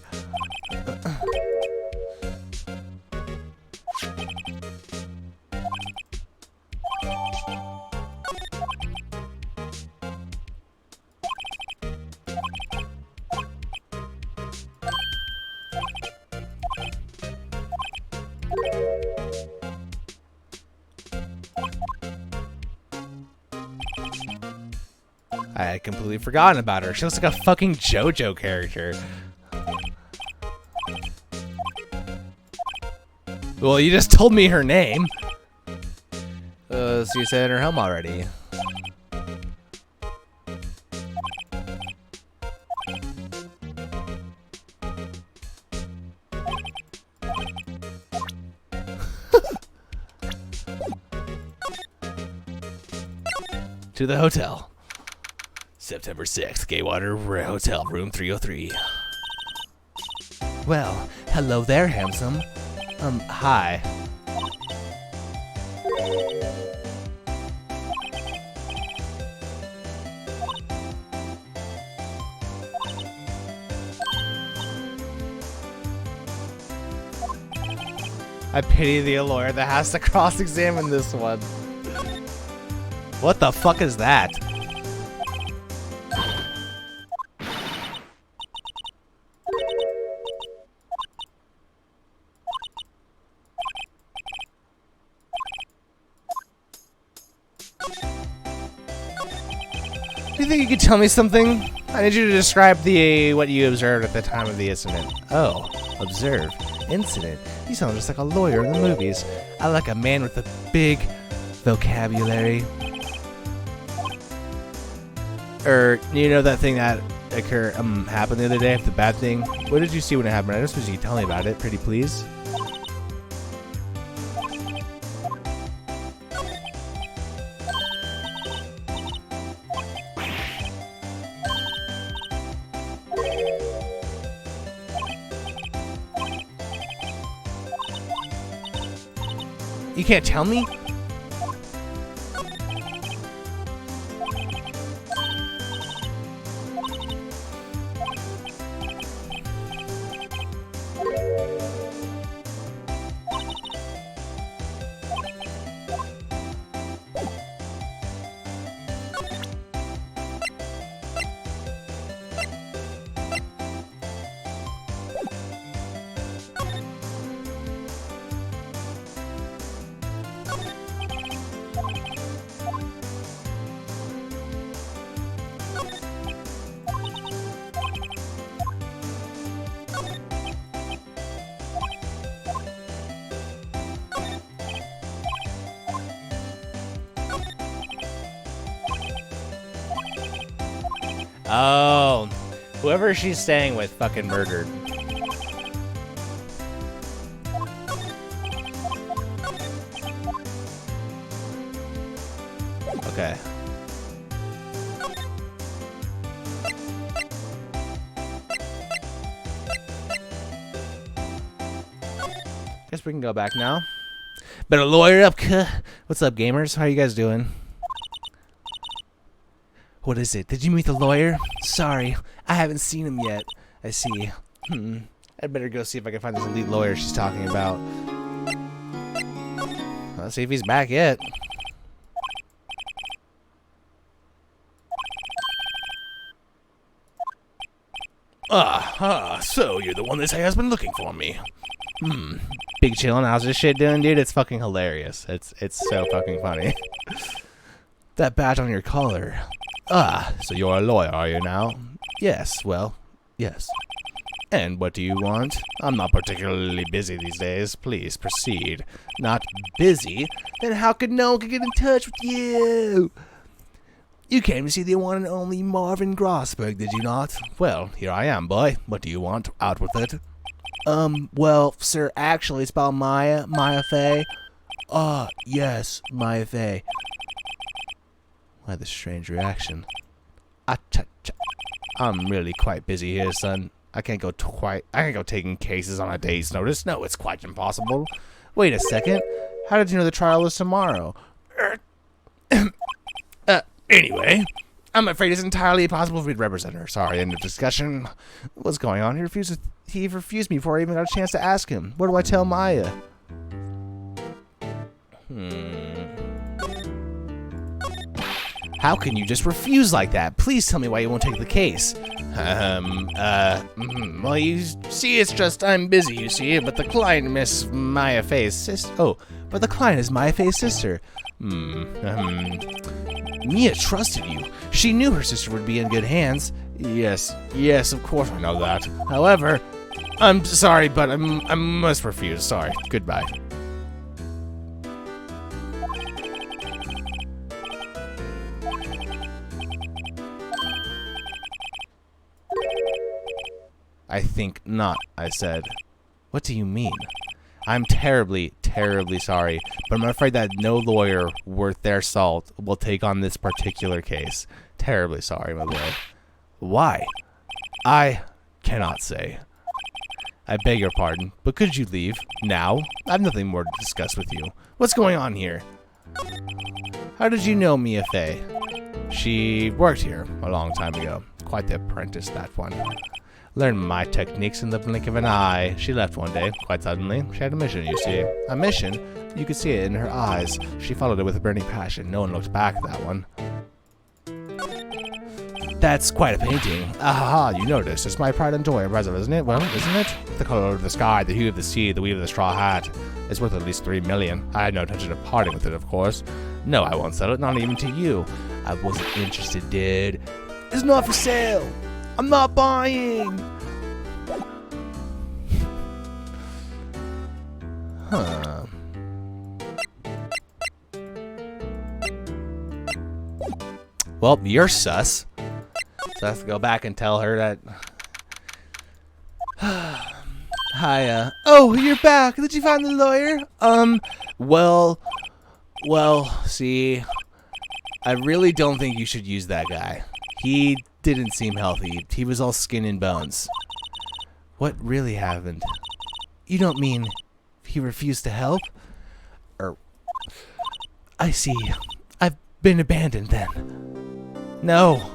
I had completely forgotten about her. She looks like a fucking JoJo character. Well, you just told me her name. So you said her home already. To the hotel. September 6th, Gaywater Hotel, room 303. Well, hello there, handsome. Hi. I pity the lawyer that has to cross-examine this one. What the fuck is that? Do you think you could tell me something? I need you to describe what you observed at the time of the incident. Oh, observe. Incident. You sound just like a lawyer in the movies. I like a man with a big vocabulary. You know that thing that happened the other day? The bad thing? What did you see when it happened? I don't suppose you can tell me about it, pretty please. You can't tell me? Oh, whoever she's staying with fucking murdered. Okay. Guess we can go back now. Better lawyer up, cuh. What's up, gamers? How you guys doing? What is it? Did you meet the lawyer? Sorry, I haven't seen him yet. I see. I'd better go see if I can find this elite lawyer she's talking about. Let's see if he's back yet. So you're the one they say has been looking for me. Big chillin', how's this shit doing, dude? It's fucking hilarious. It's so fucking funny. That badge on your collar. So you're a lawyer, are you now? Yes, well, yes. And what do you want? I'm not particularly busy these days. Please proceed. Not busy? Then how could no one get in touch with you? You came to see the one and only Marvin Grossberg, did you not? Well, here I am, boy. What do you want? Out with it. Well, sir, actually, it's about Maya Fey. Yes, Maya Fey. Why this strange reaction? I'm really quite busy here, son. I can't go taking cases on a day's notice. No, it's quite impossible. Wait a second. How did you know the trial was tomorrow? Anyway, I'm afraid it's entirely impossible for me to represent her. Sorry, end of discussion. What's going on? He refused me before I even got a chance to ask him. What do I tell Maya? How can you just refuse like that? Please tell me why you won't take the case. Well, you see, it's just I'm busy, you see, but the client, Miss Maya Fey's sister. Oh, but the client is Maya Fey's sister. Mia trusted you. She knew her sister would be in good hands. Yes, of course I know that. However, I'm sorry, but I must refuse. Sorry. Goodbye. I think not, I said. What do you mean? I'm terribly, terribly sorry, but I'm afraid that no lawyer worth their salt will take on this particular case. Terribly sorry, my boy. Why? I cannot say. I beg your pardon, but could you leave now? I have nothing more to discuss with you. What's going on here? How did you know Mia Fey? She worked here a long time ago. Quite the apprentice, that one. Learned my techniques in the blink of an eye. She left one day, quite suddenly. She had a mission, you see. A mission? You could see it in her eyes. She followed it with a burning passion. No one looked back at that one. That's quite a painting. You noticed. It's my pride and joy, impressive, isn't it? Well, isn't it? The color of the sky, the hue of the sea, the weave of the straw hat. It's worth at least 3 million. I had no intention of parting with it, of course. No, I won't sell it, not even to you. I wasn't interested, dude. It's not for sale. I'm not buying. Huh. Well, you're sus. So I have to go back and tell her that. Hi, oh, you're back. Did you find the lawyer? Well, see, I really don't think you should use that guy. He didn't seem healthy. He was all skin and bones. What really happened? You don't mean he refused to help? I see. I've been abandoned then. No.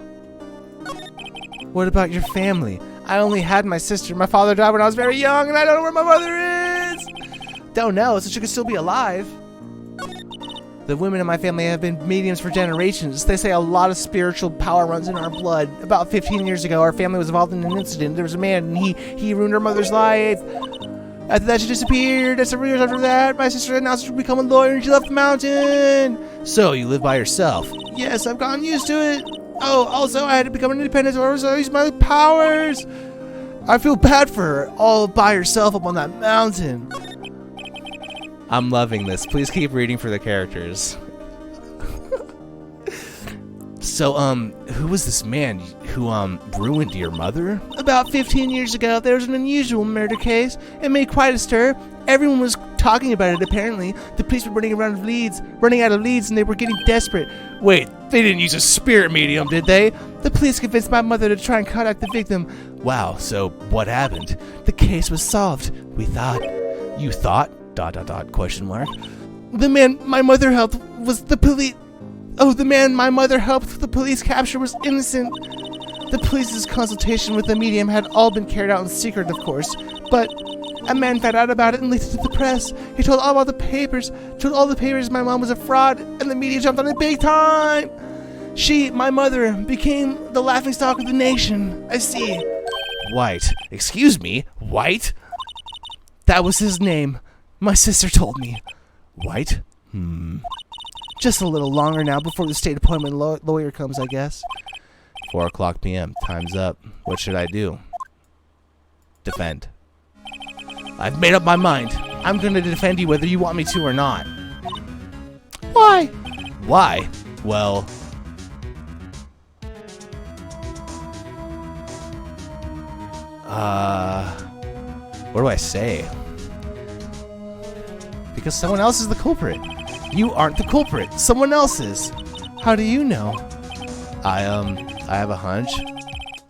What about your family? I only had my sister. My father died when I was very young, and I don't know where my mother is. Don't know, so she could still be alive. The women in my family have been mediums for generations. They say a lot of spiritual power runs in our blood. About 15 years ago, our family was involved in an incident. There was a man, and he ruined our mother's life. After that, she disappeared. And several years after that, my sister announced she would become a lawyer, and she left the mountain. So, you live by yourself? Yes, I've gotten used to it. Oh, also, I had to become an independent, so I used my powers. I feel bad for her, all by herself up on that mountain. I'm loving this. Please keep reading for the characters. So, who was this man who, ruined your mother? About 15 years ago, there was an unusual murder case. It made quite a stir. Everyone was talking about it, apparently. The police were running out of leads, and they were getting desperate. Wait, they didn't use a spirit medium, did they? The police convinced my mother to try and contact the victim. Wow, so what happened? The case was solved. We thought. You thought? ... question mark. The man my mother helped was the police. Oh, the man my mother helped the police capture was innocent. The police's consultation with the medium had all been carried out in secret, of course, but a man found out about it and leaked it to the press. He told all the papers my mom was a fraud, and the media jumped on it big time. My mother, became the laughingstock of the nation. I see. White. Excuse me? White? That was his name. My sister told me. White? Just a little longer now before the state appointment lawyer comes, I guess. 4:00 p.m. Time's up. What should I do? Defend. I've made up my mind. I'm going to defend you whether you want me to or not. Why? Why? Well... what do I say? Because someone else is the culprit. You aren't the culprit. Someone else is. How do you know? I have a hunch.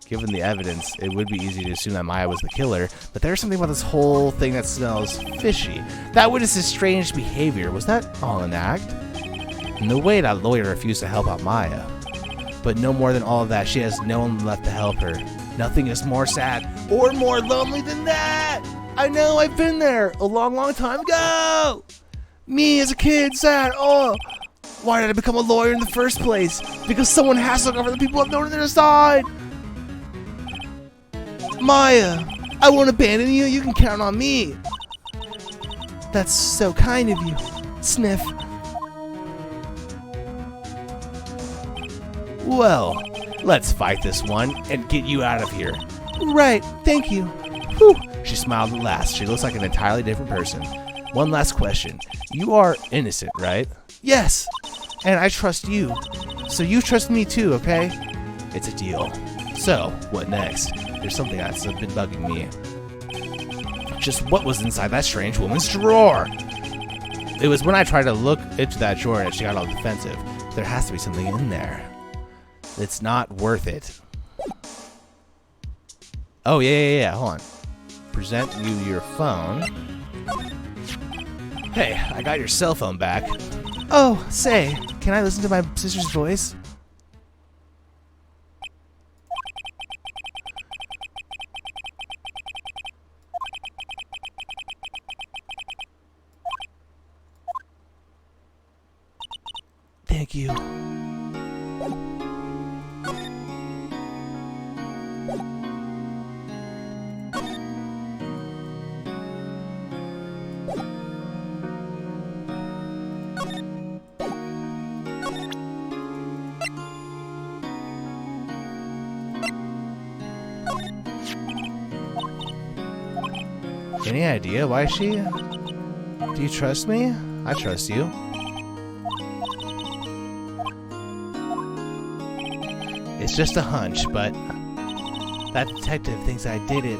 Given the evidence, it would be easy to assume that Maya was the killer, but there's something about this whole thing that smells fishy. That witness's strange behavior, was that all an act? No way that lawyer refused to help out Maya. But no more than all of that, she has no one left to help her. Nothing is more sad or more lonely than that! I know, I've been there a long, long time ago! Me as a kid, sad, oh! Why did I become a lawyer in the first place? Because someone has to look over the people I've known on their side! Maya, I won't abandon you, you can count on me! That's so kind of you. Sniff. Well, let's fight this one and get you out of here. Right, thank you. Whew. She smiled at last. She looks like an entirely different person. One last question. You are innocent, right? Yes. And I trust you. So you trust me too, okay? It's a deal. So, what next? There's something that's been bugging me. Just what was inside that strange woman's drawer? It was when I tried to look into that drawer that she got all defensive. There has to be something in there. It's not worth it. Oh, yeah. Hold on. Present you your phone. Hey, I got your cell phone back. Oh, say, can I listen to my sister's voice? Thank you. Any idea why she... Do you trust me? I trust you. It's just a hunch, but that detective thinks I did it.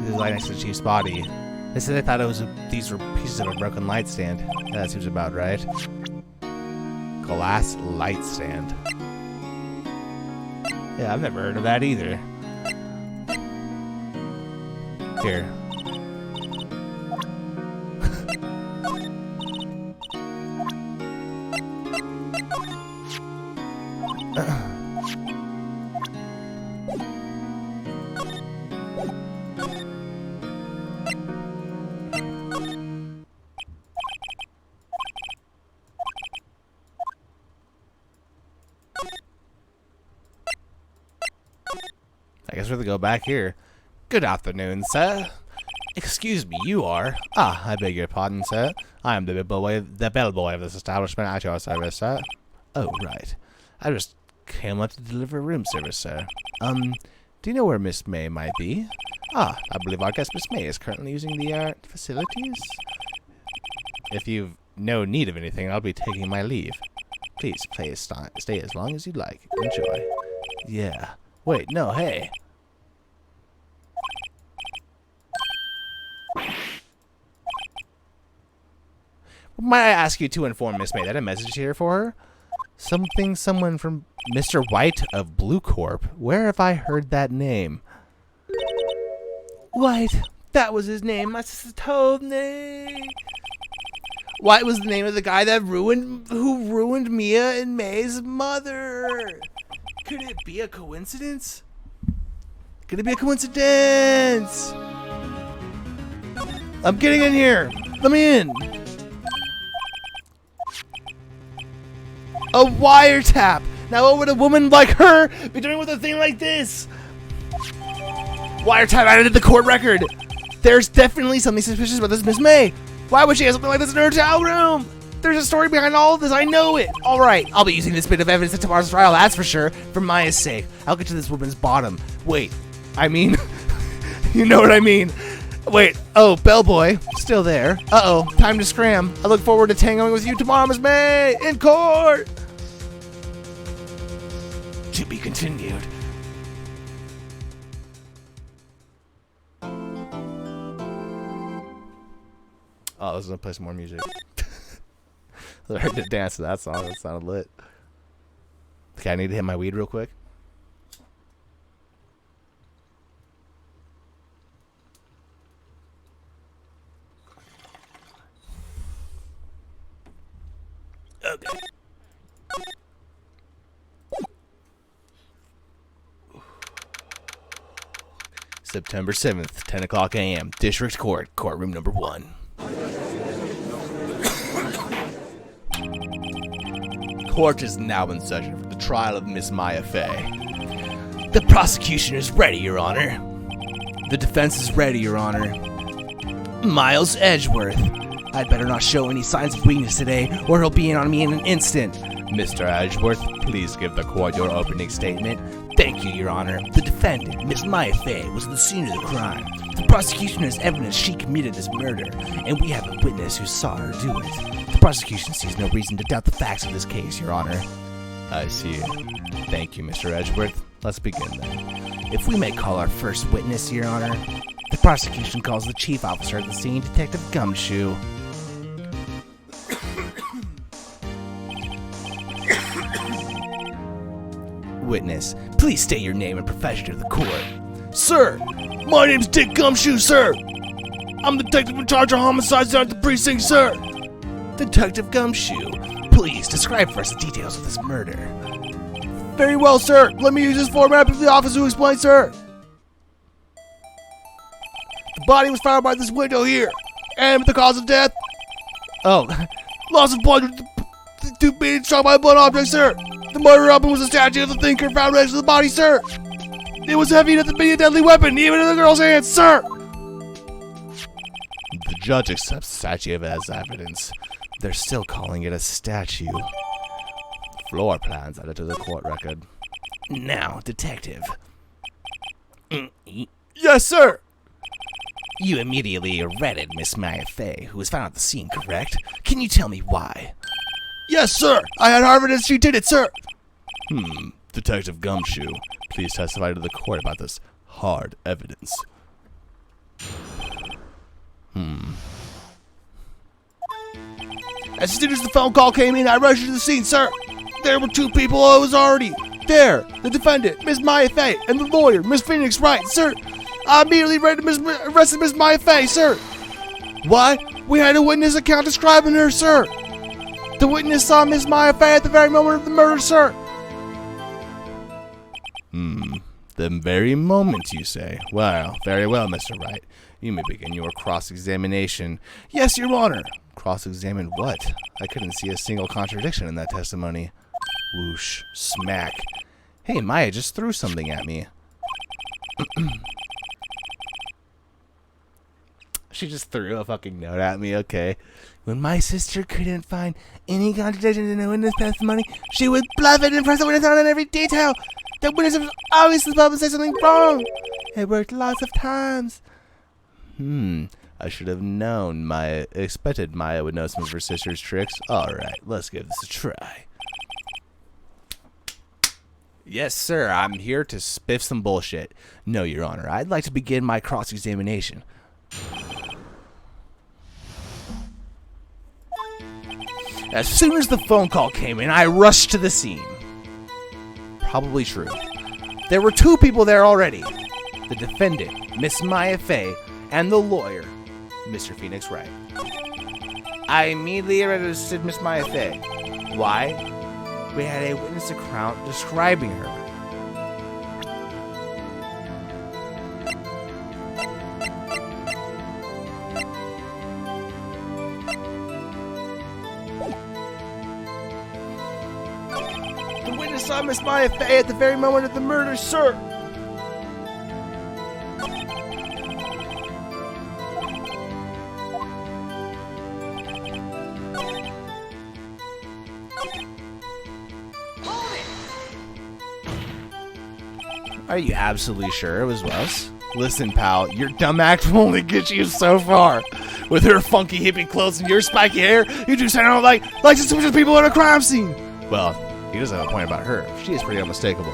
This is right next to the chief's body. They said they thought these were pieces of a broken light stand. Yeah, that seems about right. Glass light stand. Yeah, I've never heard of that either. Here. I guess we're gonna go back here. Good afternoon, sir. Excuse me, you are? Ah, I beg your pardon, sir. I am the bellboy of this establishment at your service, sir. Oh, right. I just came up to deliver room service, sir. Do you know where Miss May might be? Ah, I believe our guest Miss May is currently using the, facilities? If you've no need of anything, I'll be taking my leave. Please, stay as long as you'd like. Enjoy. Yeah. Wait, no, hey. Might I ask you to inform Miss May that a message here for her? Someone from Mr. White of Blue Corp. Where have I heard that name? White. That was his name. My sister told me. White was the name of the guy that who ruined Mia and May's mother. Could it be a coincidence? Could it be a coincidence? I'm getting in here. Let me in. A wiretap. Now what would a woman like her be doing with a thing like this? Wiretap added to the court record. There's definitely something suspicious about this Miss May. Why would she have something like this in her hotel room? There's a story behind all of this. I know it. All right, I'll be using this bit of evidence at tomorrow's trial. That's for sure. For Maya's sake, I'll get to this woman's bottom. Wait, I mean, you know what I mean. Wait, oh, bellboy, still there. Uh-oh, time to scram. I look forward to tangoing with you tomorrow, Miss May, in court. To be continued. Oh, I was gonna play some more music. I heard to dance to that song. That sounded lit. Okay, I need to hit my weed real quick. Okay. September 7th, 10 o'clock a.m. District Court, courtroom number 1. Court is now in session for the trial of Miss Maya Fey. The prosecution is ready, Your Honor. The defense is ready, Your Honor. Miles Edgeworth. I'd better not show any signs of weakness today, or he'll be in on me in an instant. Mr. Edgeworth, please give the court your opening statement. Thank you, Your Honor. The defendant, Miss Maya Fey, was at the scene of the crime. The prosecution has evidence she committed this murder, and we have a witness who saw her do it. The prosecution sees no reason to doubt the facts of this case, Your Honor. I see. Thank you, Mr. Edgeworth. Let's begin then. If we may call our first witness, Your Honor. The prosecution calls the chief officer at the scene, Detective Gumshoe. Witness, please state your name and profession to the court. Sir, my name's Dick Gumshoe, sir. I'm the detective in charge of homicides down at the precinct, sir. Detective Gumshoe, please describe for us the details of this murder. Very well, sir. Let me use this format of the officer to explain, sir. The body was found by this window here. And the cause of death? Oh, loss of blood due to being struck by a blunt object, sir. The murder weapon was a statue of the thinker found next to the body, sir. It was heavy enough to be a deadly weapon, even in the girl's hands, sir. The judge accepts the statue as evidence. They're still calling it a statue. Floor plans added to the court record. Now, detective. Yes, sir. You immediately arrested Miss Maya Fey, who was found at the scene, correct? Can you tell me why? Yes, sir. I had hard evidence she did it, sir. Detective Gumshoe, please testify to the court about this hard evidence. As soon as the phone call came in, I rushed to the scene, sir. There were two people who was already there. The defendant, Miss Maya Fay, and the lawyer, Miss Phoenix Wright, sir. I immediately arrested Miss Maya Fay, sir. Why? We had a witness account describing her, sir. The witness saw Miss Maya Fay at the very moment of the murder, sir. The very moment, you say? Well, very well, Mr. Wright. You may begin your cross-examination. Yes, Your Honor. Cross-examine what? I couldn't see a single contradiction in that testimony. Whoosh. Smack. Hey, Maya just threw something at me. She just threw a fucking note at me, okay. When my sister couldn't find any contradictions in the witness testimony, she would bluff it and press the witness on every detail. The witness was obviously about to say something wrong. It worked lots of times. I should have known expected Maya would know some of her sister's tricks. Alright, let's give this a try. Yes, sir, I'm here to spiff some bullshit. No, Your Honor, I'd like to begin my cross-examination. As soon as the phone call came in, I rushed to the scene. Probably true. There were two people there already. The defendant, Miss Maya Fay, and the lawyer, Mr. Phoenix Wright. I immediately arrested Miss Maya Fay. Why? We had a witness account describing her. The witness saw Miss Maya Fay at the very moment of the murder, sir. Are you absolutely sure it was us? Listen, pal, your dumb act will only get you so far. With her funky hippie clothes and your spiky hair, you do sound like suspicious people at a crime scene. Well, he does have a point about her. She is pretty unmistakable.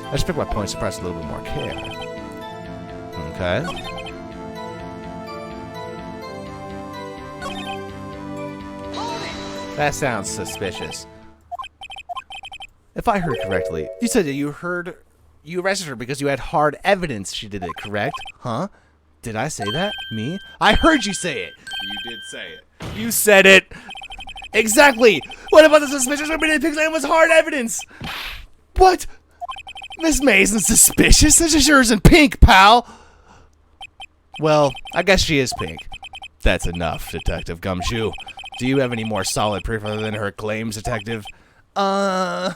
I just picked my points to press a little bit more care. Okay. That sounds suspicious. If I heard correctly, you said that you arrested her because you had hard evidence she did it, correct? Huh? Did I say that? Me? I heard you say it. You did say it. You said it. Exactly. What about the suspicious women in pig's name was hard evidence? What? Miss May isn't suspicious. She sure isn't pink, pal. Well, I guess she is pink. That's enough, Detective Gumshoe. Do you have any more solid proof other than her claims, Detective? I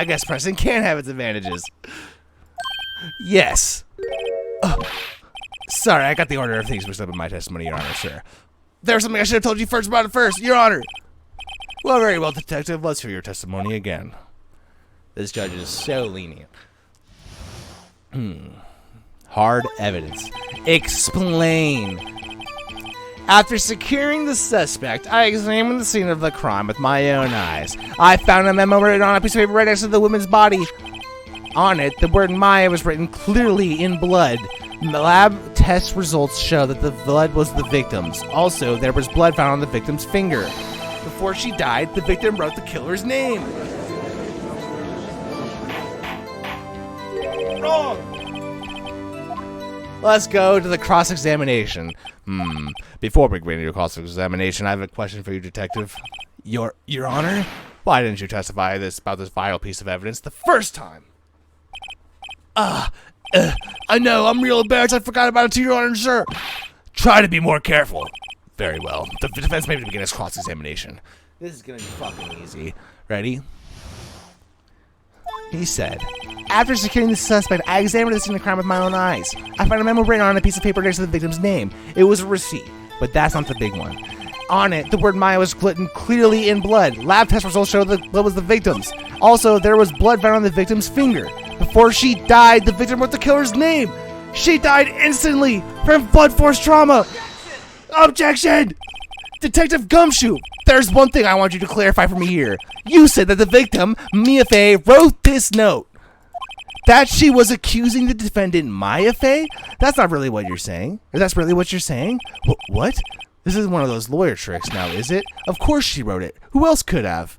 guess Preston can have its advantages. Yes. Sorry, I got the order of things mixed up in my testimony, Your Honor, sir. There was something I should have told you first about it first, Your Honor. Well, very well, Detective. Let's hear your testimony again. This judge is so lenient. Hard evidence. Explain. After securing the suspect, I examined the scene of the crime with my own eyes. I found a memo written on a piece of paper right next to the woman's body. On it, the word Maya was written clearly in blood. Lab test results show that the blood was the victim's. Also, there was blood found on the victim's finger. Before she died, the victim wrote the killer's name. Wrong! Let's go to the cross-examination. Before we begin your cross-examination, I have a question for you, Detective. Your Honor? Why didn't you testify about this vital piece of evidence the first time? I know, I'm real embarrassed. I forgot about it too, Your Honor, sir. Try to be more careful. Very well. The defense may begin its cross-examination. This is gonna be fucking easy. Ready? He said, after securing the suspect, I examined the scene of the crime with my own eyes. I found a memo written on a piece of paper next to the victim's name. It was a receipt, but that's not the big one. On it, the word Maya was written clearly in blood. Lab test results showed that blood was the victim's. Also, there was blood found on the victim's finger. Before she died, the victim wrote the killer's name. She died instantly from blood force trauma. Objection! Detective Gumshoe, There's one thing I want you to clarify for me here. You said that the victim, Mia Fey, wrote this note. That she was accusing the defendant, Maya Fey? That's not really what you're saying. Or that's really what you're saying? What? This isn't one of those lawyer tricks now, is it? Of course she wrote it. Who else could have?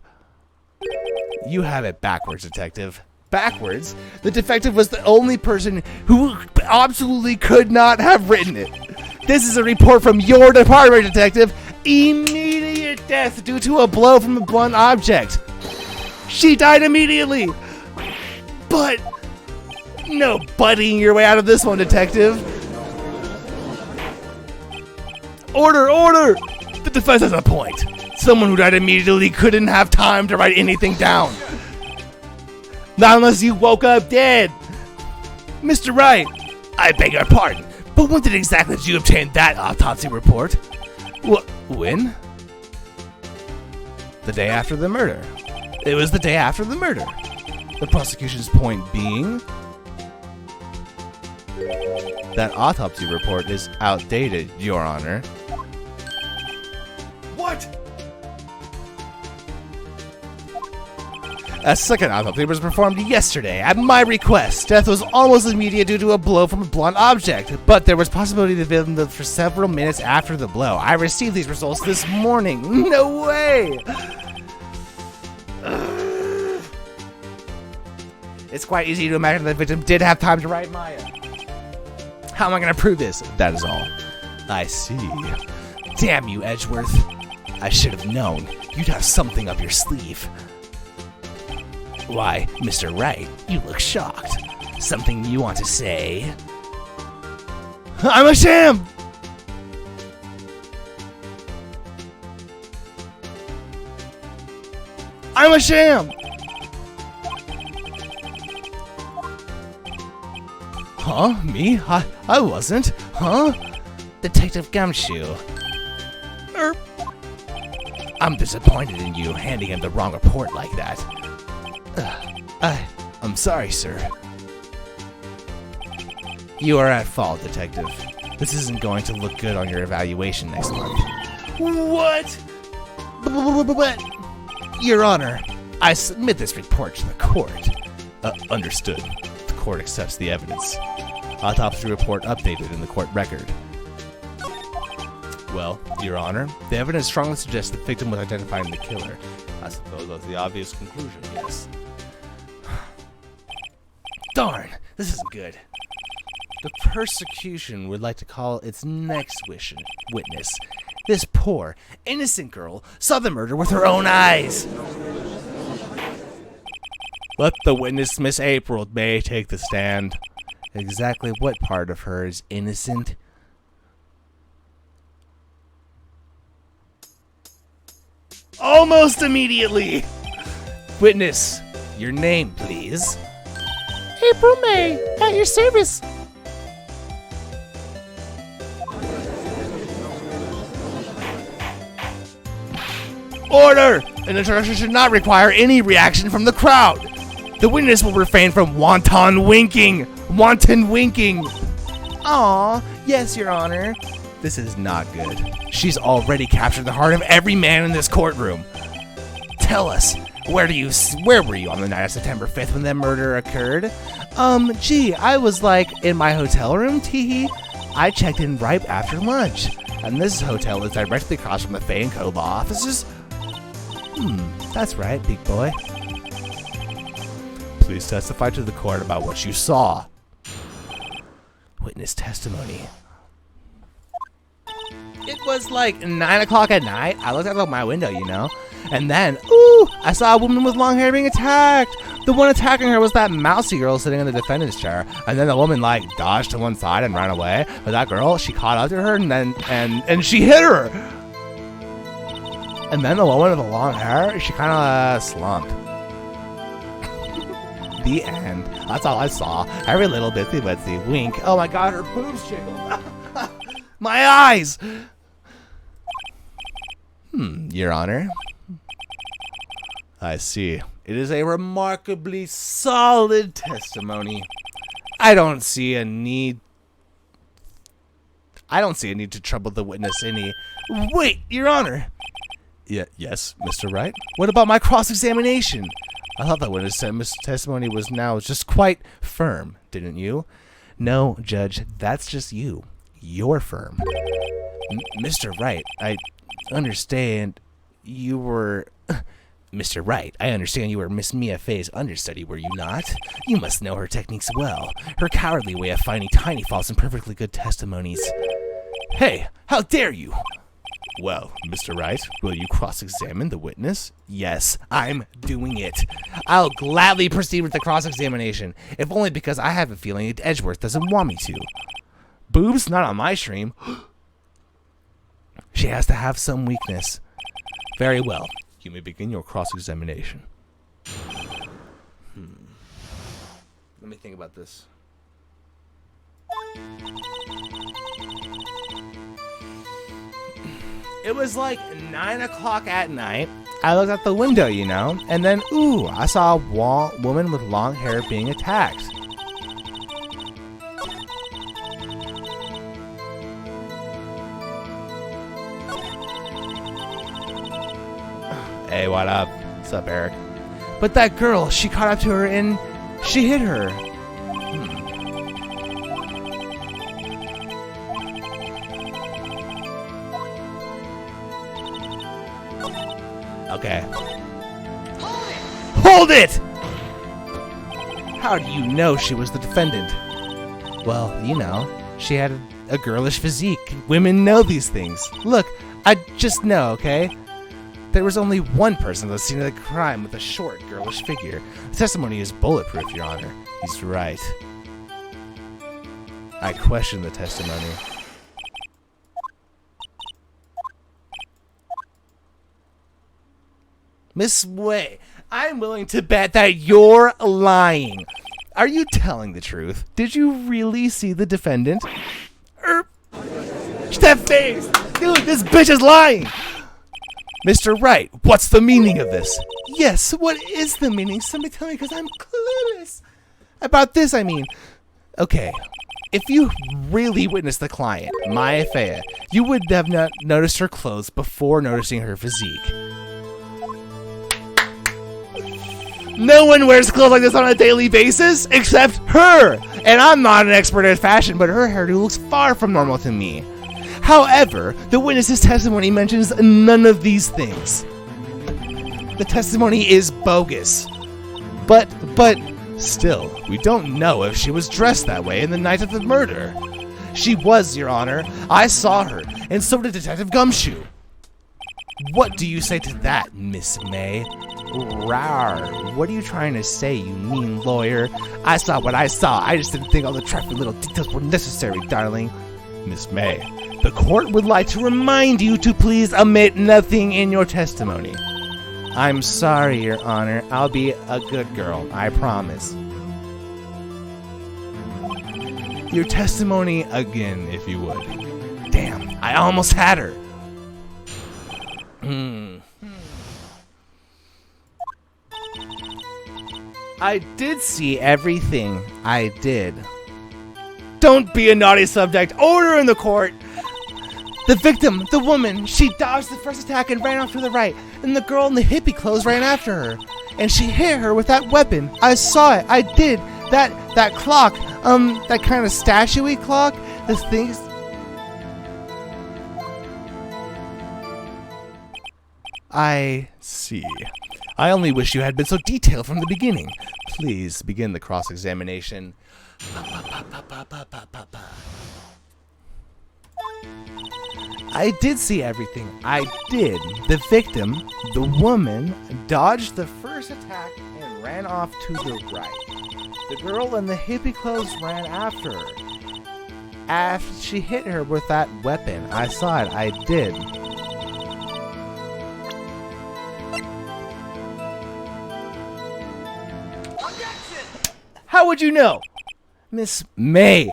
You have it backwards, detective. Backwards? The detective was the only person who absolutely could not have written it. This is a report from your department, detective. Immediate death due to a blow from a blunt object. She died immediately. But no buddying your way out of this one, detective. Order, order! The defense has a point. Someone who died immediately couldn't have time to write anything down. Not unless you woke up dead. Mr. Wright, I beg your pardon, but when did exactly did you obtain that autopsy report? When? The day after the murder. It was the day after the murder. The prosecution's point being that autopsy report is outdated, Your Honor. What? A second autopsy was performed yesterday at my request. Death was almost immediate due to a blow from a blunt object, but there was possibility the victim lived for several minutes after the blow. I received these results this morning. No way! It's quite easy to imagine the victim did have time to write Maya. How am I going to prove this? That is all. I see. Damn you, Edgeworth. I should have known. You'd have something up your sleeve. Why, Mr. Wright, you look shocked. Something you want to say? I'm a sham! I'm a sham! Huh? Me? I wasn't. Huh? Detective Gumshoe. I'm disappointed in you handing him the wrong report like that. I'm sorry, sir. You are at fault, detective. This isn't going to look good on your evaluation next month. What? But, Your Honor, I submit this report to the court. Understood. The court accepts the evidence. Autopsy report updated in the court record. Well, Your Honor, the evidence strongly suggests the victim was identifying the killer. I suppose that's the obvious conclusion, yes. Darn, this isn't good. The prosecution would like to call its next witness. This poor, innocent girl saw the murder with her own eyes. Let the witness, Miss April May, take the stand. Exactly what part of her is innocent? Almost immediately! Witness, your name, please. April May, at your service. Order! An introduction should not require any reaction from the crowd. The witness will refrain from wanton winking. Wanton winking. Aw, yes, Your Honor. This is not good. She's already captured the heart of every man in this courtroom. Tell us, where were you on the night of September 5th when that murder occurred? Gee, I was in my hotel room, teehee. I checked in right after lunch. And this hotel is directly across from the Fay and Co. law offices. That's right, big boy. Please testify to the court about what you saw. Witness testimony. It was 9 o'clock at night. I looked out my window, and then, I saw a woman with long hair being attacked. The one attacking her was that mousy girl sitting in the defendant's chair. And then the woman dodged to one side and ran away. But that girl, she caught up to her and she hit her. And then the woman with the long hair, she kind of slumped. The end. That's all I saw. Every little bitsy wink. Oh my god, her boobs jiggled. My eyes! Your Honor. I see. It is a remarkably solid testimony. I don't see a need to trouble the witness any. Wait, Your Honor. Yes, Mr. Wright. What about my cross-examination? I thought that witness testimony was now just quite firm, didn't you? No, Judge, that's just you. You're firm. Mr. Wright, I understand you were... Mr. Wright, I understand you were Miss Mia Fey's understudy, were you not? You must know her techniques well. Her cowardly way of finding tiny faults in perfectly good testimonies. Hey, how dare you! Well, Mr. Wright, will you cross-examine the witness? Yes, I'm doing it. I'll gladly proceed with the cross-examination, if only because I have a feeling that Edgeworth doesn't want me to. Boobs? Not on my stream. She has to have some weakness. Very well. You may begin your cross-examination. Let me think about this. It was like 9 o'clock at night. I looked out the window, you know, and then, ooh, I saw a woman with long hair being attacked. Hey, what up? What's up, Eric? But that girl, she caught up to her and she hit her. Okay. Hold it! How do you know she was the defendant? Well, you know, she had a girlish physique. Women know these things. Look, I just know, okay? There was only one person at the scene of the crime with a short, girlish figure. The testimony is bulletproof, Your Honor. He's right. I question the testimony. Miss Way, I'm willing to bet that you're lying. Are you telling the truth? Did you really see the defendant? That face! Dude, this bitch is lying! Mr. Wright, what's the meaning of this? Yes, what is the meaning? Somebody tell me, because I'm clueless. About this, I mean. Okay, if you really witnessed the client, Maya Fea, you would have not noticed her clothes before noticing her physique. No one wears clothes like this on a daily basis, except her! And I'm not an expert at fashion, but her hairdo looks far from normal to me. However, the witness's testimony mentions none of these things. The testimony is bogus. But still, we don't know if she was dressed that way in the night of the murder. She was, Your Honor. I saw her, and so did Detective Gumshoe. What do you say to that, Miss May? Rawr. What are you trying to say, you mean lawyer? I saw what I saw. I just didn't think all the trifling little details were necessary, darling. Miss May, the court would like to remind you to please omit nothing in your testimony. I'm sorry, Your Honor. I'll be a good girl, I promise. Your testimony again, if you would. Damn, I almost had her. I did see everything. I did. Don't be a naughty subject. Order in the court. The victim, the woman, she dodged the first attack and ran off to the right, and the girl in the hippie clothes ran after her, and she hit her with that weapon. I saw it. I did. That clock, that kind of statue-y clock, the things. I see. I only wish you had been so detailed from the beginning. Please begin the cross-examination. I did see everything. I did. The victim, the woman, dodged the first attack and ran off to the right. The girl in the hippie clothes ran after her. After she hit her with that weapon, I saw it. I did. How would you know? Miss May,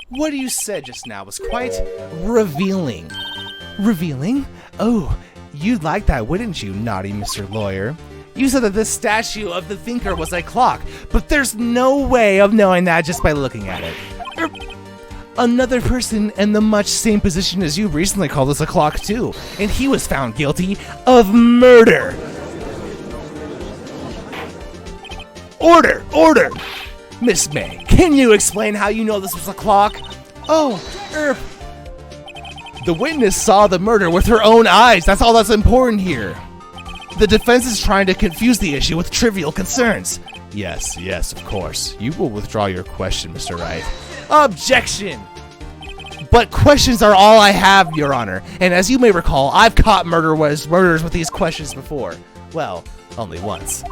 what you said just now was quite revealing. Revealing? Oh, you'd like that, wouldn't you, naughty Mr. Lawyer? You said that this statue of the thinker was a clock, but there's no way of knowing that just by looking at it. Another person in the much same position as you recently called us a clock too, and he was found guilty of murder. Order! Miss May, can you explain how you know this was a clock? Oh, the witness saw the murder with her own eyes. That's all that's important here. The defense is trying to confuse the issue with trivial concerns. Yes, of course. You will withdraw your question, Mr. Wright. Objection! But questions are all I have, Your Honor. And as you may recall, I've caught murderers with these questions before. Well, only once.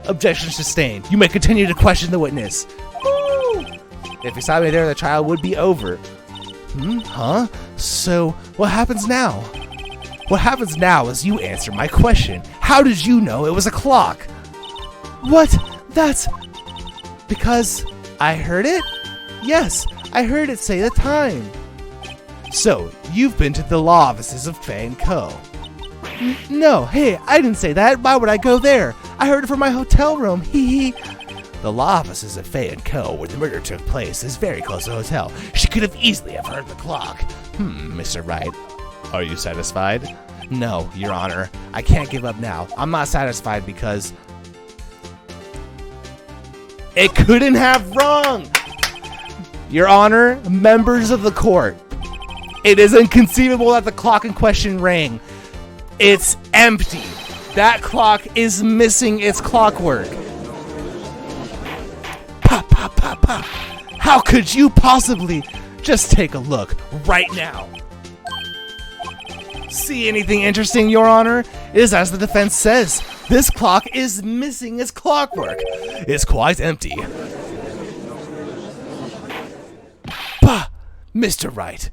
Objection sustained. You may continue to question the witness. Woo! If you saw me there, the trial would be over. Huh? So, what happens now? What happens now is you answer my question. How did you know it was a clock? What? That's... because I heard it? Yes, I heard it say the time. So, you've been to the law offices of Fay & Co. No, hey, I didn't say that. Why would I go there? I heard it from my hotel room. Hee. The law offices of Fay & Co., where the murder took place, is very close to the hotel. She could have easily heard the clock. Mr. Wright, are you satisfied? No, Your Honor. I can't give up now. I'm not satisfied because... it couldn't have rung! Your Honor, members of the court, it is inconceivable that the clock in question rang. It's empty. That clock is missing its clockwork. Pa. How could you possibly? Just take a look right now. See anything interesting, Your Honor? It is as the defense says. This clock is missing its clockwork. It's quite empty. Mr. Wright,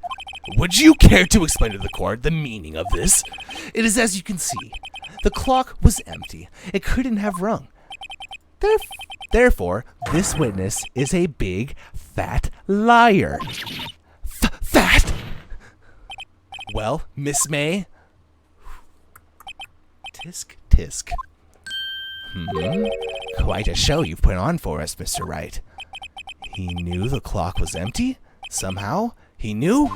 would you care to explain to the court the meaning of this? It is as you can see. The clock was empty. It couldn't have rung. Therefore, this witness is a big, fat liar. Fat? Well, Miss May? Tisk. Quite a show you've put on for us, Mr. Wright. He knew the clock was empty? Somehow? He knew?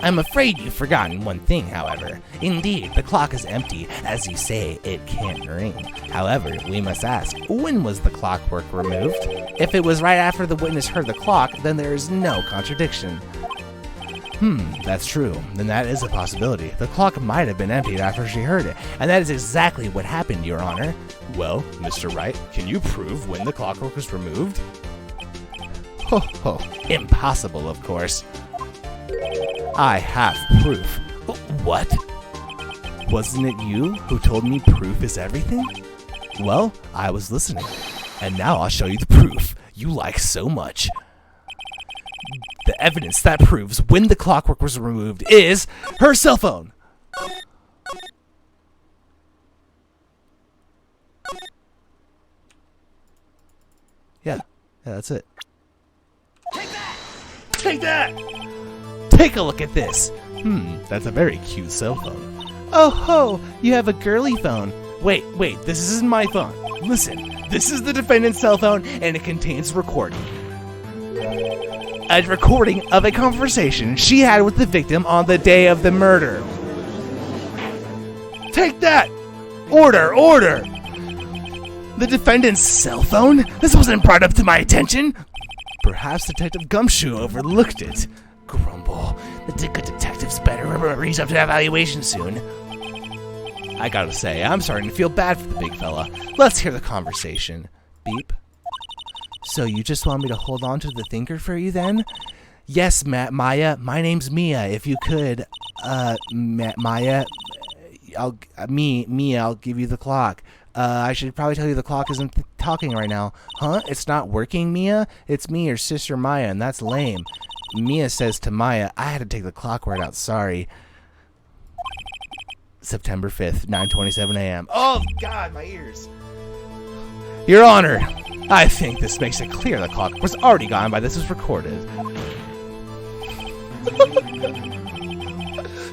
I'm afraid you've forgotten one thing, however. Indeed, the clock is empty. As you say, it can't ring. However, we must ask, when was the clockwork removed? If it was right after the witness heard the clock, then there is no contradiction. That's true. Then that is a possibility. The clock might have been emptied after she heard it, and that is exactly what happened, Your Honor. Well, Mr. Wright, can you prove when the clockwork was removed? Impossible, of course. I have proof. What? Wasn't it you who told me proof is everything? Well, I was listening, and now I'll show you the proof you like so much. The evidence that proves when the clockwork was removed is her cell phone. Yeah, that's it. Take that! Take a look at this. That's a very cute cell phone. Oh ho, you have a girly phone. Wait, this isn't my phone. Listen, this is the defendant's cell phone and it contains a recording. A recording of a conversation she had with the victim on the day of the murder. Take that! Order! The defendant's cell phone? This wasn't brought up to my attention. Perhaps Detective Gumshoe overlooked it. Grumble. The good detective's better. Remember, he's up to evaluation soon. I gotta say, I'm starting to feel bad for the big fella. Let's hear the conversation. Beep. So you just want me to hold on to the thinker for you then? Yes, Maya. My name's Mia. If you could, Maya, I'll give you the clock. I should probably tell you the clock isn't talking right now. Huh? It's not working, Mia? It's me, your sister Maya, and that's lame. Mia says to Maya, I had to take the clock right out, sorry. September 5th, 9:27 a.m. Oh, God, my ears. Your Honor, I think this makes it clear the clock was already gone by this was recorded.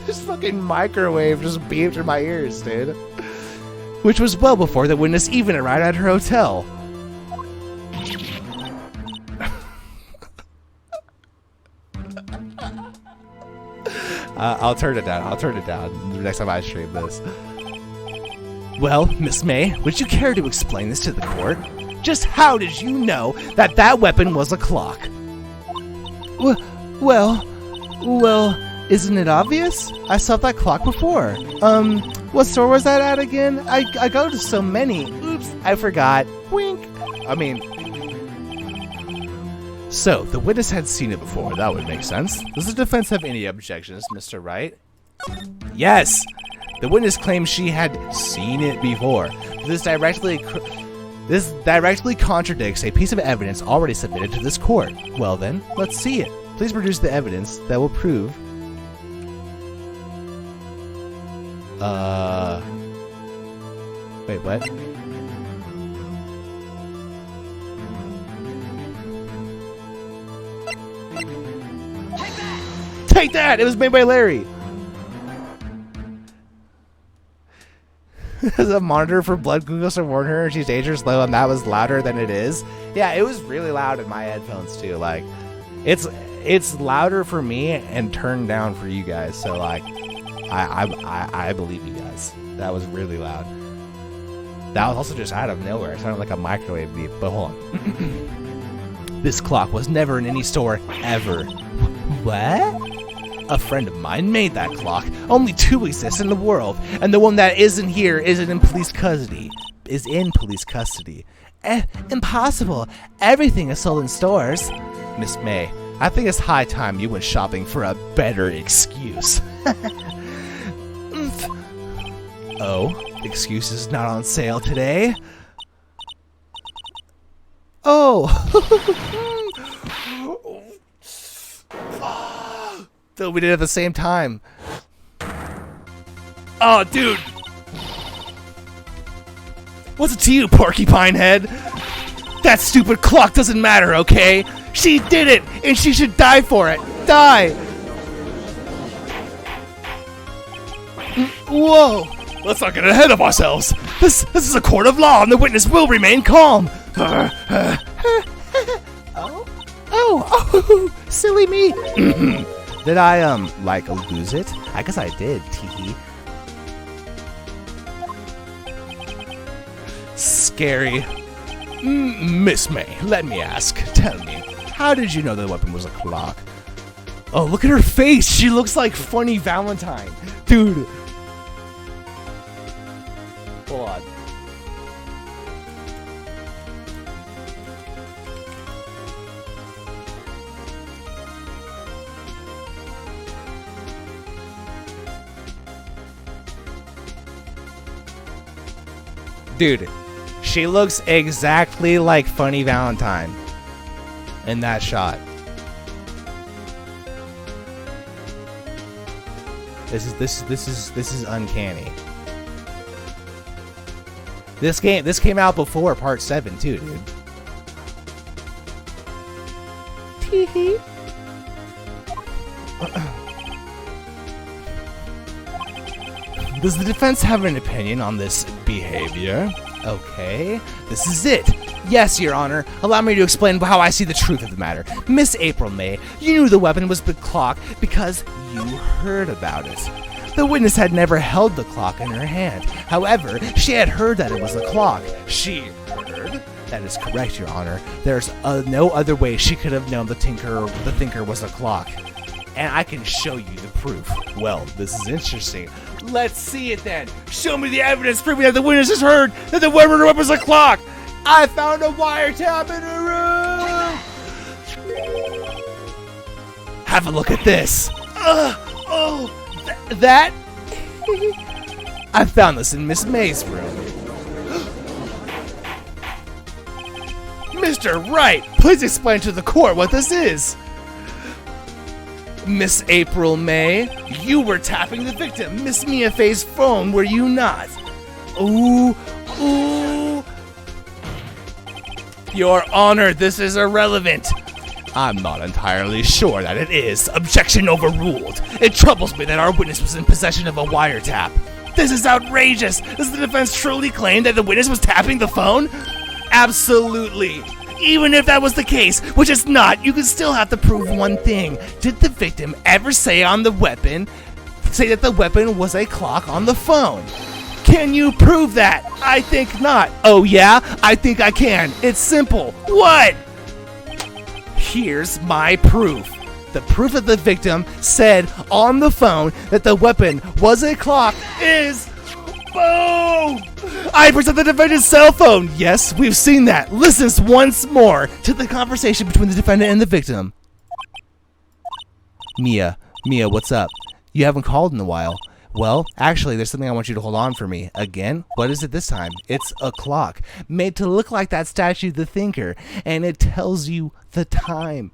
This fucking microwave just beeped in my ears, dude. Which was well before the witness even arrived at her hotel. I'll turn it down. I'll turn it down the next time I stream this. Well, Miss May, would you care to explain this to the court? Just how did you know that that weapon was a clock? Well, isn't it obvious? I saw that clock before. What store was that at again? I go to so many. Oops, I forgot. Wink. So, the witness had seen it before. That would make sense. Does the defense have any objections, Mr. Wright? Yes! The witness claims she had seen it before. This directly contradicts a piece of evidence already submitted to this court. Well then, let's see it. Please produce the evidence that will prove... Wait, what? Take that! It was made by Larry! There's a monitor for blood glucose to warn her she's dangerous low, and that was louder than it is. Yeah, it was really loud in my headphones too. Like, it's louder for me and turned down for you guys. So like, I believe you guys. That was really loud. That was also just out of nowhere. It sounded like a microwave beep. But hold on. This clock was never in any store ever. What? A friend of mine made that clock. Only 2 exist in the world, and the one that isn't here isn't in police custody. Impossible. Everything is sold in stores. Miss May, I think it's high time you went shopping for a better excuse. Oh, excuses not on sale today? Oh. So we did it at the same time. Oh, dude. What's it to you, porcupine head? That stupid clock doesn't matter, okay? She did it, and she should die for it. Die. Whoa. Let's not get ahead of ourselves. This is a court of law, and the witness will remain calm. Oh, silly me. Did I, like, lose it? I guess I did, teehee. Scary. Miss May, let me ask. Tell me, how did you know the weapon was a clock? Oh, look at her face! She looks like Funny Valentine. Dude. Hold on. Dude, she looks exactly like Funny Valentine in that shot. This is uncanny. This came out before Part 7 too, dude. Teehee. Does the defense have an opinion on this behavior? Okay, this is it. Yes, Your Honor. Allow me to explain how I see the truth of the matter. Miss April May, you knew the weapon was the clock because you heard about it. The witness had never held the clock in her hand. However, she had heard that it was a clock. She heard? That is correct, Your Honor. There's no other way she could have known the thinker was a clock. And I can show you the proof. Well, this is interesting. Let's see it then. Show me the evidence proving that the witness has heard that the weapon was a clock. I found a wiretap in her room. Have a look at this. That? I found this in Miss May's room. Mr. Wright, please explain to the court what this is. Miss April May, you were tapping the victim, Miss Mia Fay's phone, were you not? Ooh. Your Honor, this is irrelevant. I'm not entirely sure that it is. Objection overruled. It troubles me that our witness was in possession of a wiretap. This is outrageous. Does the defense truly claim that the witness was tapping the phone? Absolutely. Even if that was the case, which it's not, you can still have to prove one thing. Did the victim ever say that the weapon was a clock on the phone? Can you prove that? I think not. Oh yeah? I think I can. It's simple. What? Here's my proof. The proof that the victim said on the phone that the weapon was a clock is... Boom! I present the defendant's cell phone. Yes, we've seen that. Listen once more to the conversation between the defendant and the victim. Mia, what's up? You haven't called in a while. Well, actually, there's something I want you to hold on for me. Again? What is it this time? It's a clock, made to look like that statue, the Thinker, and it tells you the time.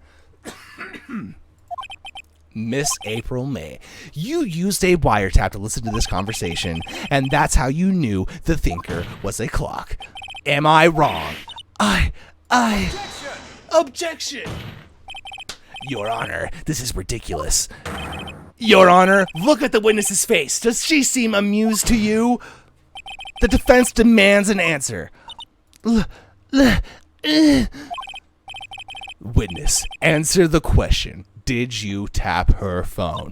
Miss April May, you used a wiretap to listen to this conversation, and that's how you knew the Thinker was a clock. Am I wrong? Objection! Your Honor, this is ridiculous. Your Honor, look at the witness's face. Does she seem amused to you? The defense demands an answer. Witness, answer the question. Did you tap her phone?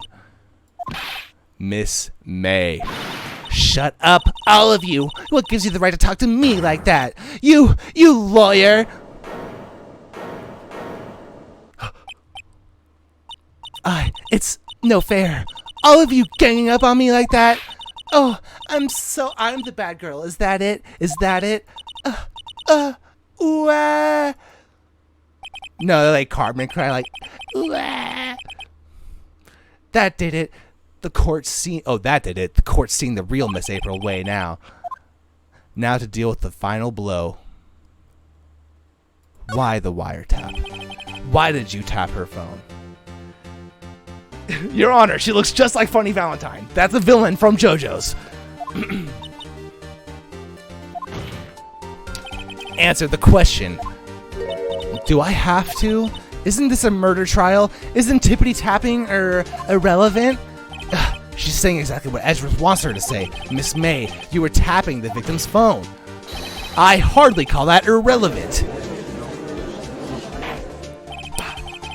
Miss May. Shut up, all of you. What gives you the right to talk to me like that? You lawyer. It's no fair. All of you ganging up on me like that. Oh, I'm the bad girl. Is that it? No, like Carmen cry like, Wah. That did it. The court's seen the real Miss April Way now. Now to deal with the final blow. Why the wiretap? Why did you tap her phone? Your Honor, she looks just like Funny Valentine. That's a villain from JoJo's. Answer the question. Do I have to? Isn't this a murder trial? Isn't tippity tapping irrelevant? She's saying exactly what Edgeworth wants her to say. Miss May, you were tapping the victim's phone. I hardly call that irrelevant.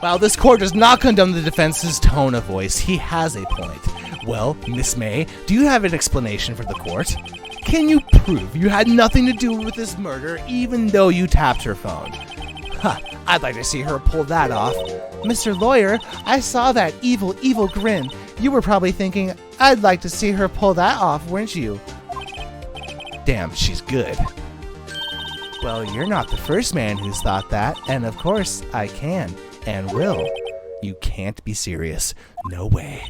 While this court does not condone the defense's tone of voice, he has a point. Well, Miss May, do you have an explanation for the court? Can you prove you had nothing to do with this murder even though you tapped her phone? I'd like to see her pull that off. Mr. Lawyer, I saw that evil grin. You were probably thinking, I'd like to see her pull that off, weren't you? Damn, she's good. Well, you're not the first man who's thought that, and of course, I can. And will. You can't be serious. No way.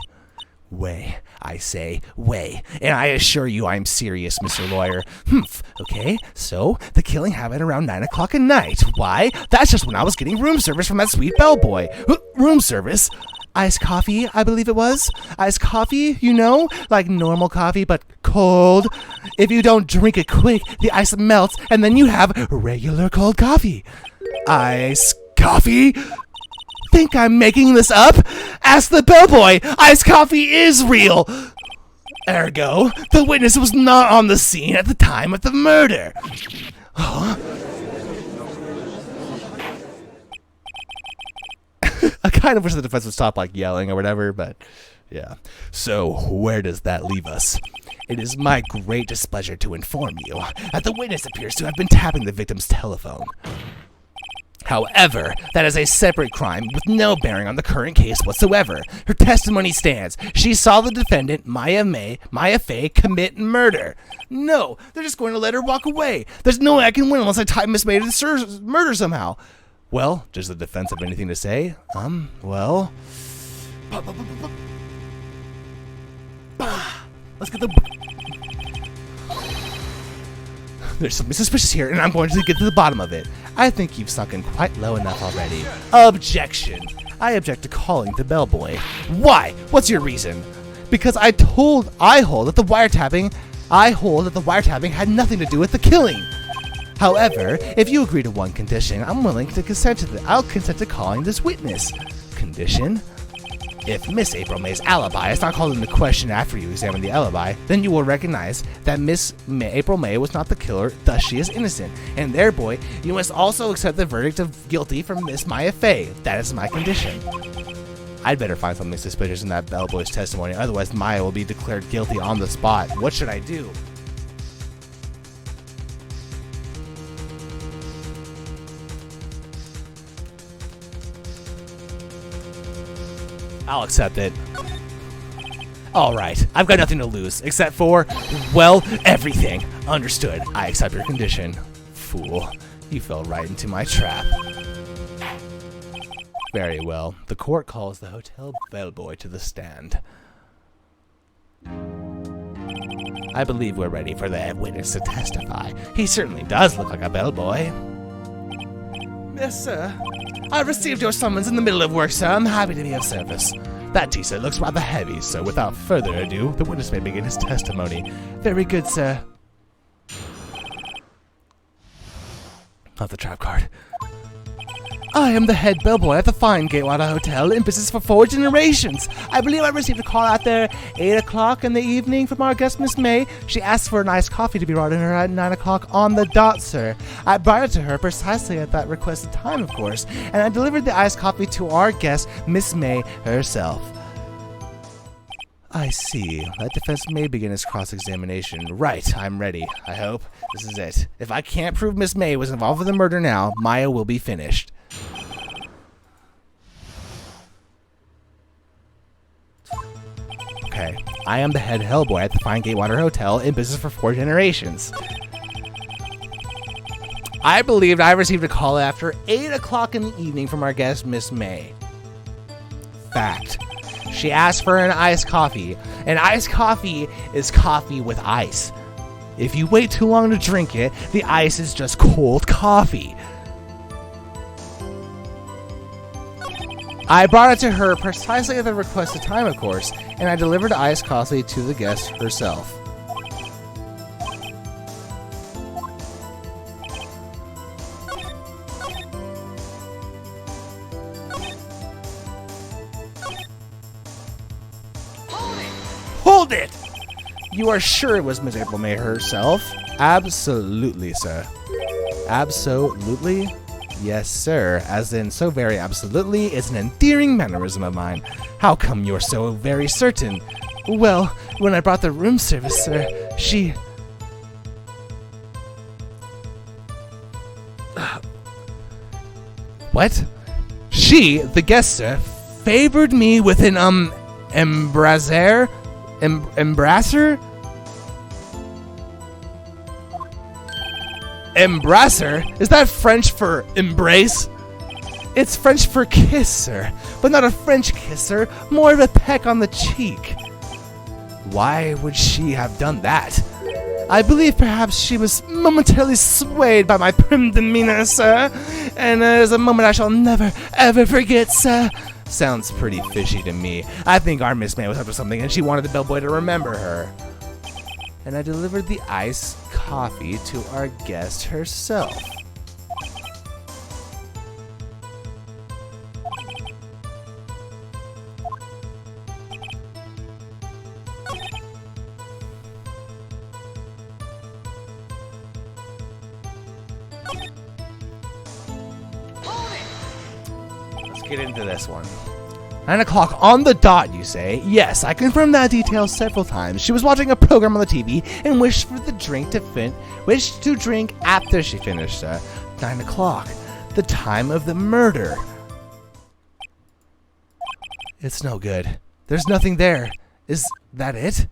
Way. I say way. And I assure you I'm serious, Mr. Lawyer. Okay, so the killing happened around 9 o'clock at night. Why? That's just when I was getting room service from that sweet bellboy. Room service? Iced coffee, I believe it was. Iced coffee, you know? Like normal coffee, but cold. If you don't drink it quick, the ice melts, and then you have regular cold coffee. Iced coffee? Think I'm making this up? Ask the bellboy. Iced coffee is real. Ergo, the witness was not on the scene at the time of the murder. Huh? I kind of wish the defense would stop like yelling or whatever, but yeah. So where does that leave us? It is my great displeasure to inform you that the witness appears to have been tapping the victim's telephone. However, that is a separate crime with no bearing on the current case whatsoever. Her testimony stands. She saw the defendant, Maya Fey, commit murder. No, they're just going to let her walk away. There's no way I can win unless I tie Miss May to the murder somehow. Well, does the defense have anything to say? Well... Let's get the... There's something suspicious here, and I'm going to get to the bottom of it. I think you've sunk in quite low enough already. Objection! I object to calling the bellboy. Why? What's your reason? Because I hold that the wiretapping had nothing to do with the killing. However, if you agree to one condition, I'm willing to consent to I'll consent to calling this witness. Condition? If Miss April May's alibi is not called into question after you examine the alibi, then you will recognize that April May was not the killer, thus she is innocent. And there, boy, you must also accept the verdict of guilty from Miss Maya Fey. That is my condition. I'd better find something suspicious in that bellboy's testimony, otherwise Maya will be declared guilty on the spot. What should I do? I'll accept it. Alright, I've got nothing to lose, except for, well, everything. Understood. I accept your condition. Fool, you fell right into my trap. Very well. The court calls the hotel bellboy to the stand. I believe we're ready for the witness to testify. He certainly does look like a bellboy. Yes, sir. I received your summons in the middle of work, sir. I'm happy to be of service. That tea, sir, looks rather heavy, so without further ado, the witness may begin his testimony. Very good, sir. Not the trap card. I am the head bellboy at the fine Gatewater Hotel, in business for 4 generations. I believe I received a call out there 8 o'clock in the evening from our guest, Miss May. She asked for an iced coffee to be brought in her at 9 o'clock on the dot, sir. I brought it to her precisely at that requested time, of course, and I delivered the iced coffee to our guest, Miss May herself. I see. That defense may begin its cross-examination. Right, I'm ready. I hope. This is it. If I can't prove Miss May was involved with the murder now, Maya will be finished. Okay. I am the head hellboy at the fine Gatewater Hotel, in business for 4 generations. I believed I received a call after 8 o'clock in the evening from our guest, Miss May. Fact. She asked for an iced coffee. And iced coffee is coffee with ice. If you wait too long to drink it, the ice is just cold coffee. I brought it to her precisely at the requested time, of course, and I delivered iced coffee to the guest herself. Hold it! You are sure it was Miss April May herself? Absolutely, sir. Absolutely? Yes, sir. As in, so very absolutely is an endearing mannerism of mine. How come you're so very certain? Well, when I brought the room service, sir, she... What? She, the guest, sir, favored me with an, embrasser? Embrasser? Embrasser? Is that French for embrace? It's French for kiss, sir. But not a French kiss, sir. More of a peck on the cheek. Why would she have done that? I believe perhaps she was momentarily swayed by my prim demeanor, sir. And it is a moment I shall never, ever forget, sir. Sounds pretty fishy to me. I think our Miss May was up to something and she wanted the bellboy to remember her. And I delivered the iced coffee to our guest herself. Let's get into this one. 9 o'clock on the dot, you say? Yes, I confirmed that detail several times. She was watching a program on the TV and wished for the drink to drink after she finished. 9 o'clock, the time of the murder. It's no good. There's nothing there. Is that it?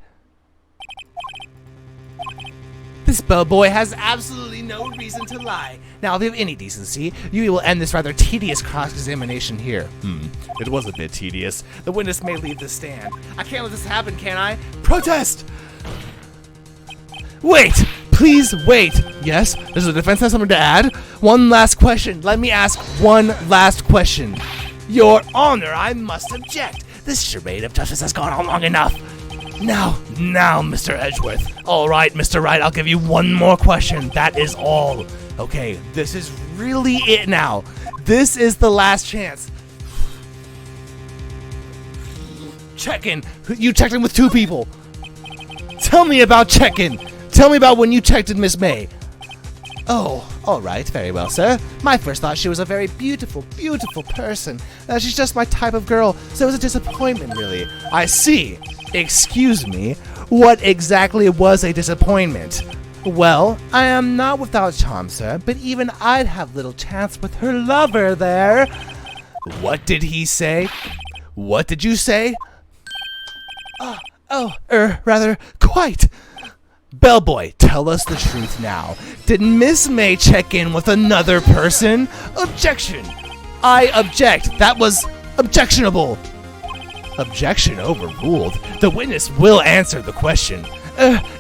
This bellboy has absolutely no reason to lie. Now, if you have any decency, you will end this rather tedious cross-examination here. It was a bit tedious. The witness may leave the stand. I can't let this happen, can I? Protest! Wait! Please wait! Yes? Does the defense have something to add? One last question. Let me ask one last question. Your Honor, I must object. This charade of justice has gone on long enough. Now, Mr. Edgeworth. All right, Mr. Wright, I'll give you one more question. That is all. Okay, this is really it now. This is the last chance. Check-in. You checked in with 2 people. Tell me about check-in. Tell me about when you checked in Miss May. Oh, all right, very well, sir. My first thought she was a very beautiful, beautiful person. She's just my type of girl, so it was a disappointment, really. I see. Excuse me, what exactly was a disappointment? Well, I am not without charm, sir, but even I'd have little chance with her lover there. What did he say? What did you say? Rather, quite. Bellboy, tell us the truth now. Did Miss May check in with another person? Objection! I object. That was objectionable. Objection overruled. The witness will answer the question.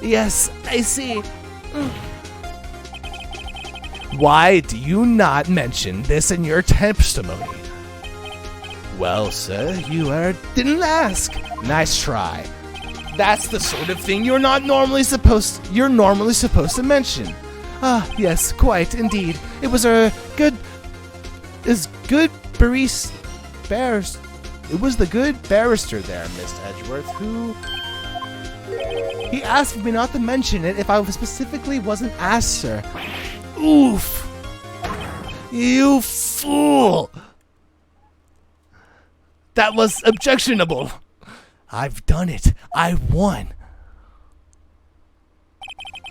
Yes, I see. Why do you not mention this in your testimony? Well, sir, you didn't ask. Nice try. That's the sort of thing you're normally supposed to mention. Ah, yes, quite, indeed. It was a good barrister. It was the good barrister there, Miss Edgeworth, who... He asked me not to mention it if I specifically wasn't asked, sir. Oof. You fool. That was objectionable. I've done it. I won.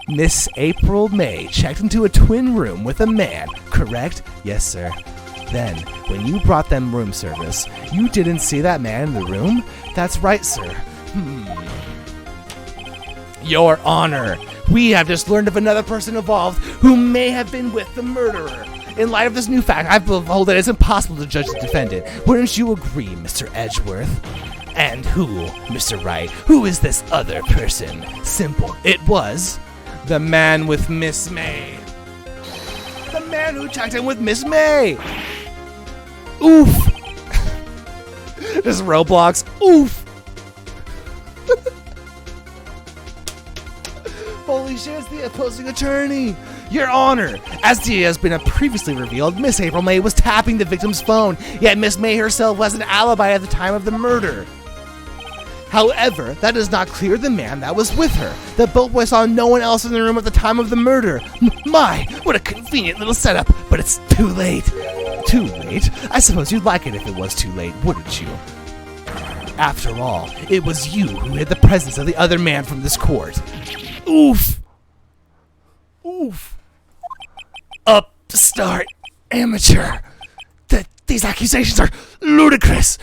Miss April May checked into a twin room with a man, correct? Yes, sir. Then, when you brought them room service, you didn't see that man in the room? That's right, sir. Your Honor, we have just learned of another person involved who may have been with the murderer. In light of this new fact, I hold that it's impossible to judge the defendant. Wouldn't you agree, Mr. Edgeworth? And who, Mr. Wright, who is this other person? Simple. It was the man with Miss May. The man who checked in with Miss May. Oof. Just Roblox. Oof. Holy shit, it's the opposing attorney. Your Honor, as has been previously revealed, Miss April May was tapping the victim's phone, yet Miss May herself was an alibi at the time of the murder. However, that does not clear the man that was with her. The bellboy saw no one else in the room at the time of the murder. My, what a convenient little setup, but it's too late. Too late? I suppose you'd like it if it was too late, wouldn't you? After all, it was you who hid the presence of the other man from this court. Oof. Oof. Upstart amateur. These accusations are ludicrous.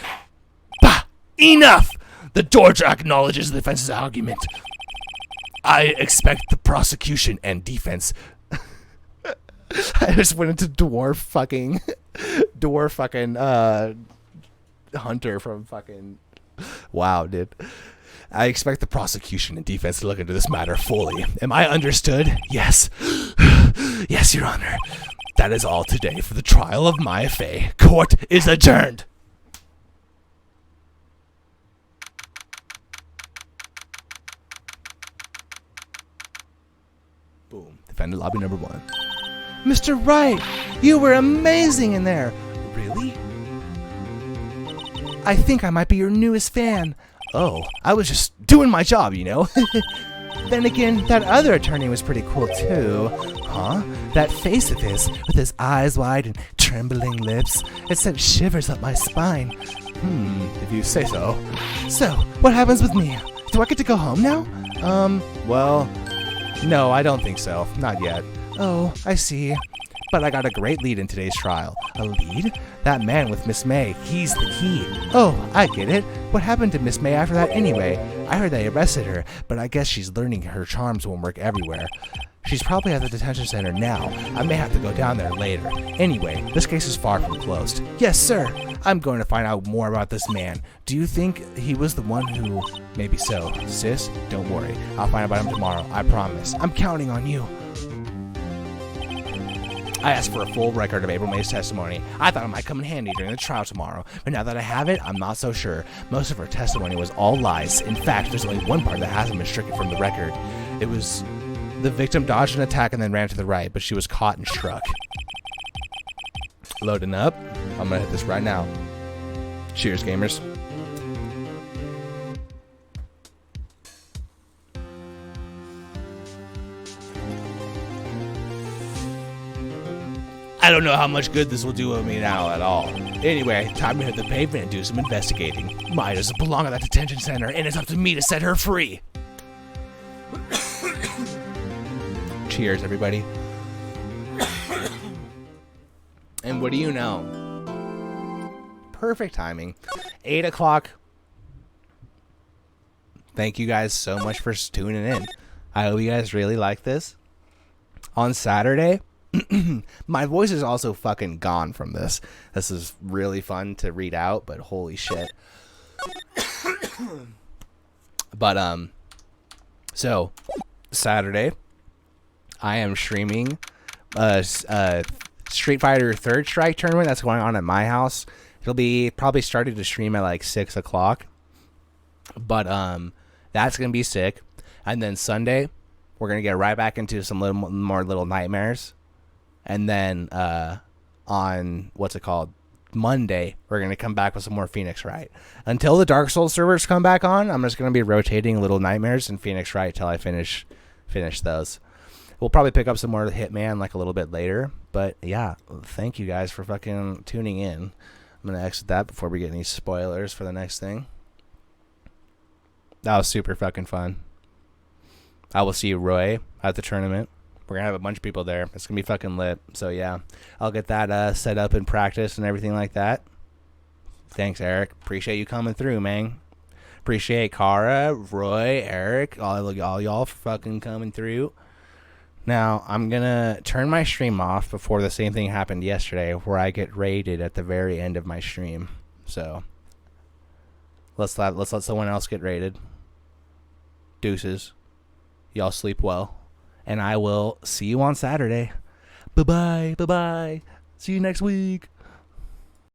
Bah, enough. The Georgia acknowledges the defense's argument. I expect the prosecution and defense. I just went into dwarf fucking Hunter from fucking. Wow, dude. I expect the prosecution and defense to look into this matter fully. Am I understood? Yes. Yes, Your Honor. That is all today for the trial of Maya Fey. Court is adjourned. Boom. Defendant lobby number 1. Mr. Wright, you were amazing in there. Really? I think I might be your newest fan. Oh, I was just doing my job, you know. Then again, that other attorney was pretty cool too. Huh? That face of his, with his eyes wide and trembling lips, it sent shivers up my spine. If you say so. So, what happens with me? Do I get to go home now? Well, no, I don't think so. Not yet. Oh, I see. But I got a great lead in today's trial. A lead? That man with Miss May, he's the key. Oh, I get it. What happened to Miss May after that anyway? I heard they arrested her, but I guess she's learning her charms won't work everywhere. She's probably at the detention center now. I may have to go down there later. Anyway, this case is far from closed. Yes, sir. I'm going to find out more about this man. Do you think he was the one who... Maybe so. Sis, don't worry. I'll find out about him tomorrow. I promise. I'm counting on you. I asked for a full record of April May's testimony. I thought it might come in handy during the trial tomorrow, but now that I have it, I'm not so sure. Most of her testimony was all lies. In fact, there's only one part that hasn't been stricken from the record. It was the victim dodged an attack and then ran to the right, but she was caught and struck. Loading up. I'm gonna hit this right now. Cheers, gamers. I don't know how much good this will do me now at all. Anyway, time to hit the pavement and do some investigating. Maya doesn't belong at that detention center, and it's up to me to set her free. Cheers, everybody. And what do you know? Perfect timing. 8 o'clock. Thank you guys so much for tuning in. I hope you guys really like this. On Saturday, my voice is also fucking gone from this. This is really fun to read out, but holy shit. But, so, Saturday, I am streaming Street Fighter Third Strike tournament that's going on at my house. It'll be probably started to stream at like 6 o'clock. But, that's going to be sick. And then Sunday, we're going to get right back into some more little nightmares. And then on, Monday, we're going to come back with some more Phoenix Wright. Until the Dark Souls servers come back on, I'm just going to be rotating Little Nightmares and Phoenix Wright till I finish those. We'll probably pick up some more Hitman like a little bit later. But yeah, thank you guys for fucking tuning in. I'm going to exit that before we get any spoilers for the next thing. That was super fucking fun. I will see you, Roy, at the tournament. We're going to have a bunch of people there. It's going to be fucking lit. So, yeah, I'll get that set up and practice and everything like that. Thanks, Eric. Appreciate you coming through, man. Appreciate Kara, Roy, Eric, all y'all for fucking coming through. Now, I'm going to turn my stream off before the same thing happened yesterday where I get raided at the very end of my stream. So, let's let someone else get raided. Deuces. Y'all sleep well. And I will see you on Saturday. Bye-bye. Bye-bye. See you next week.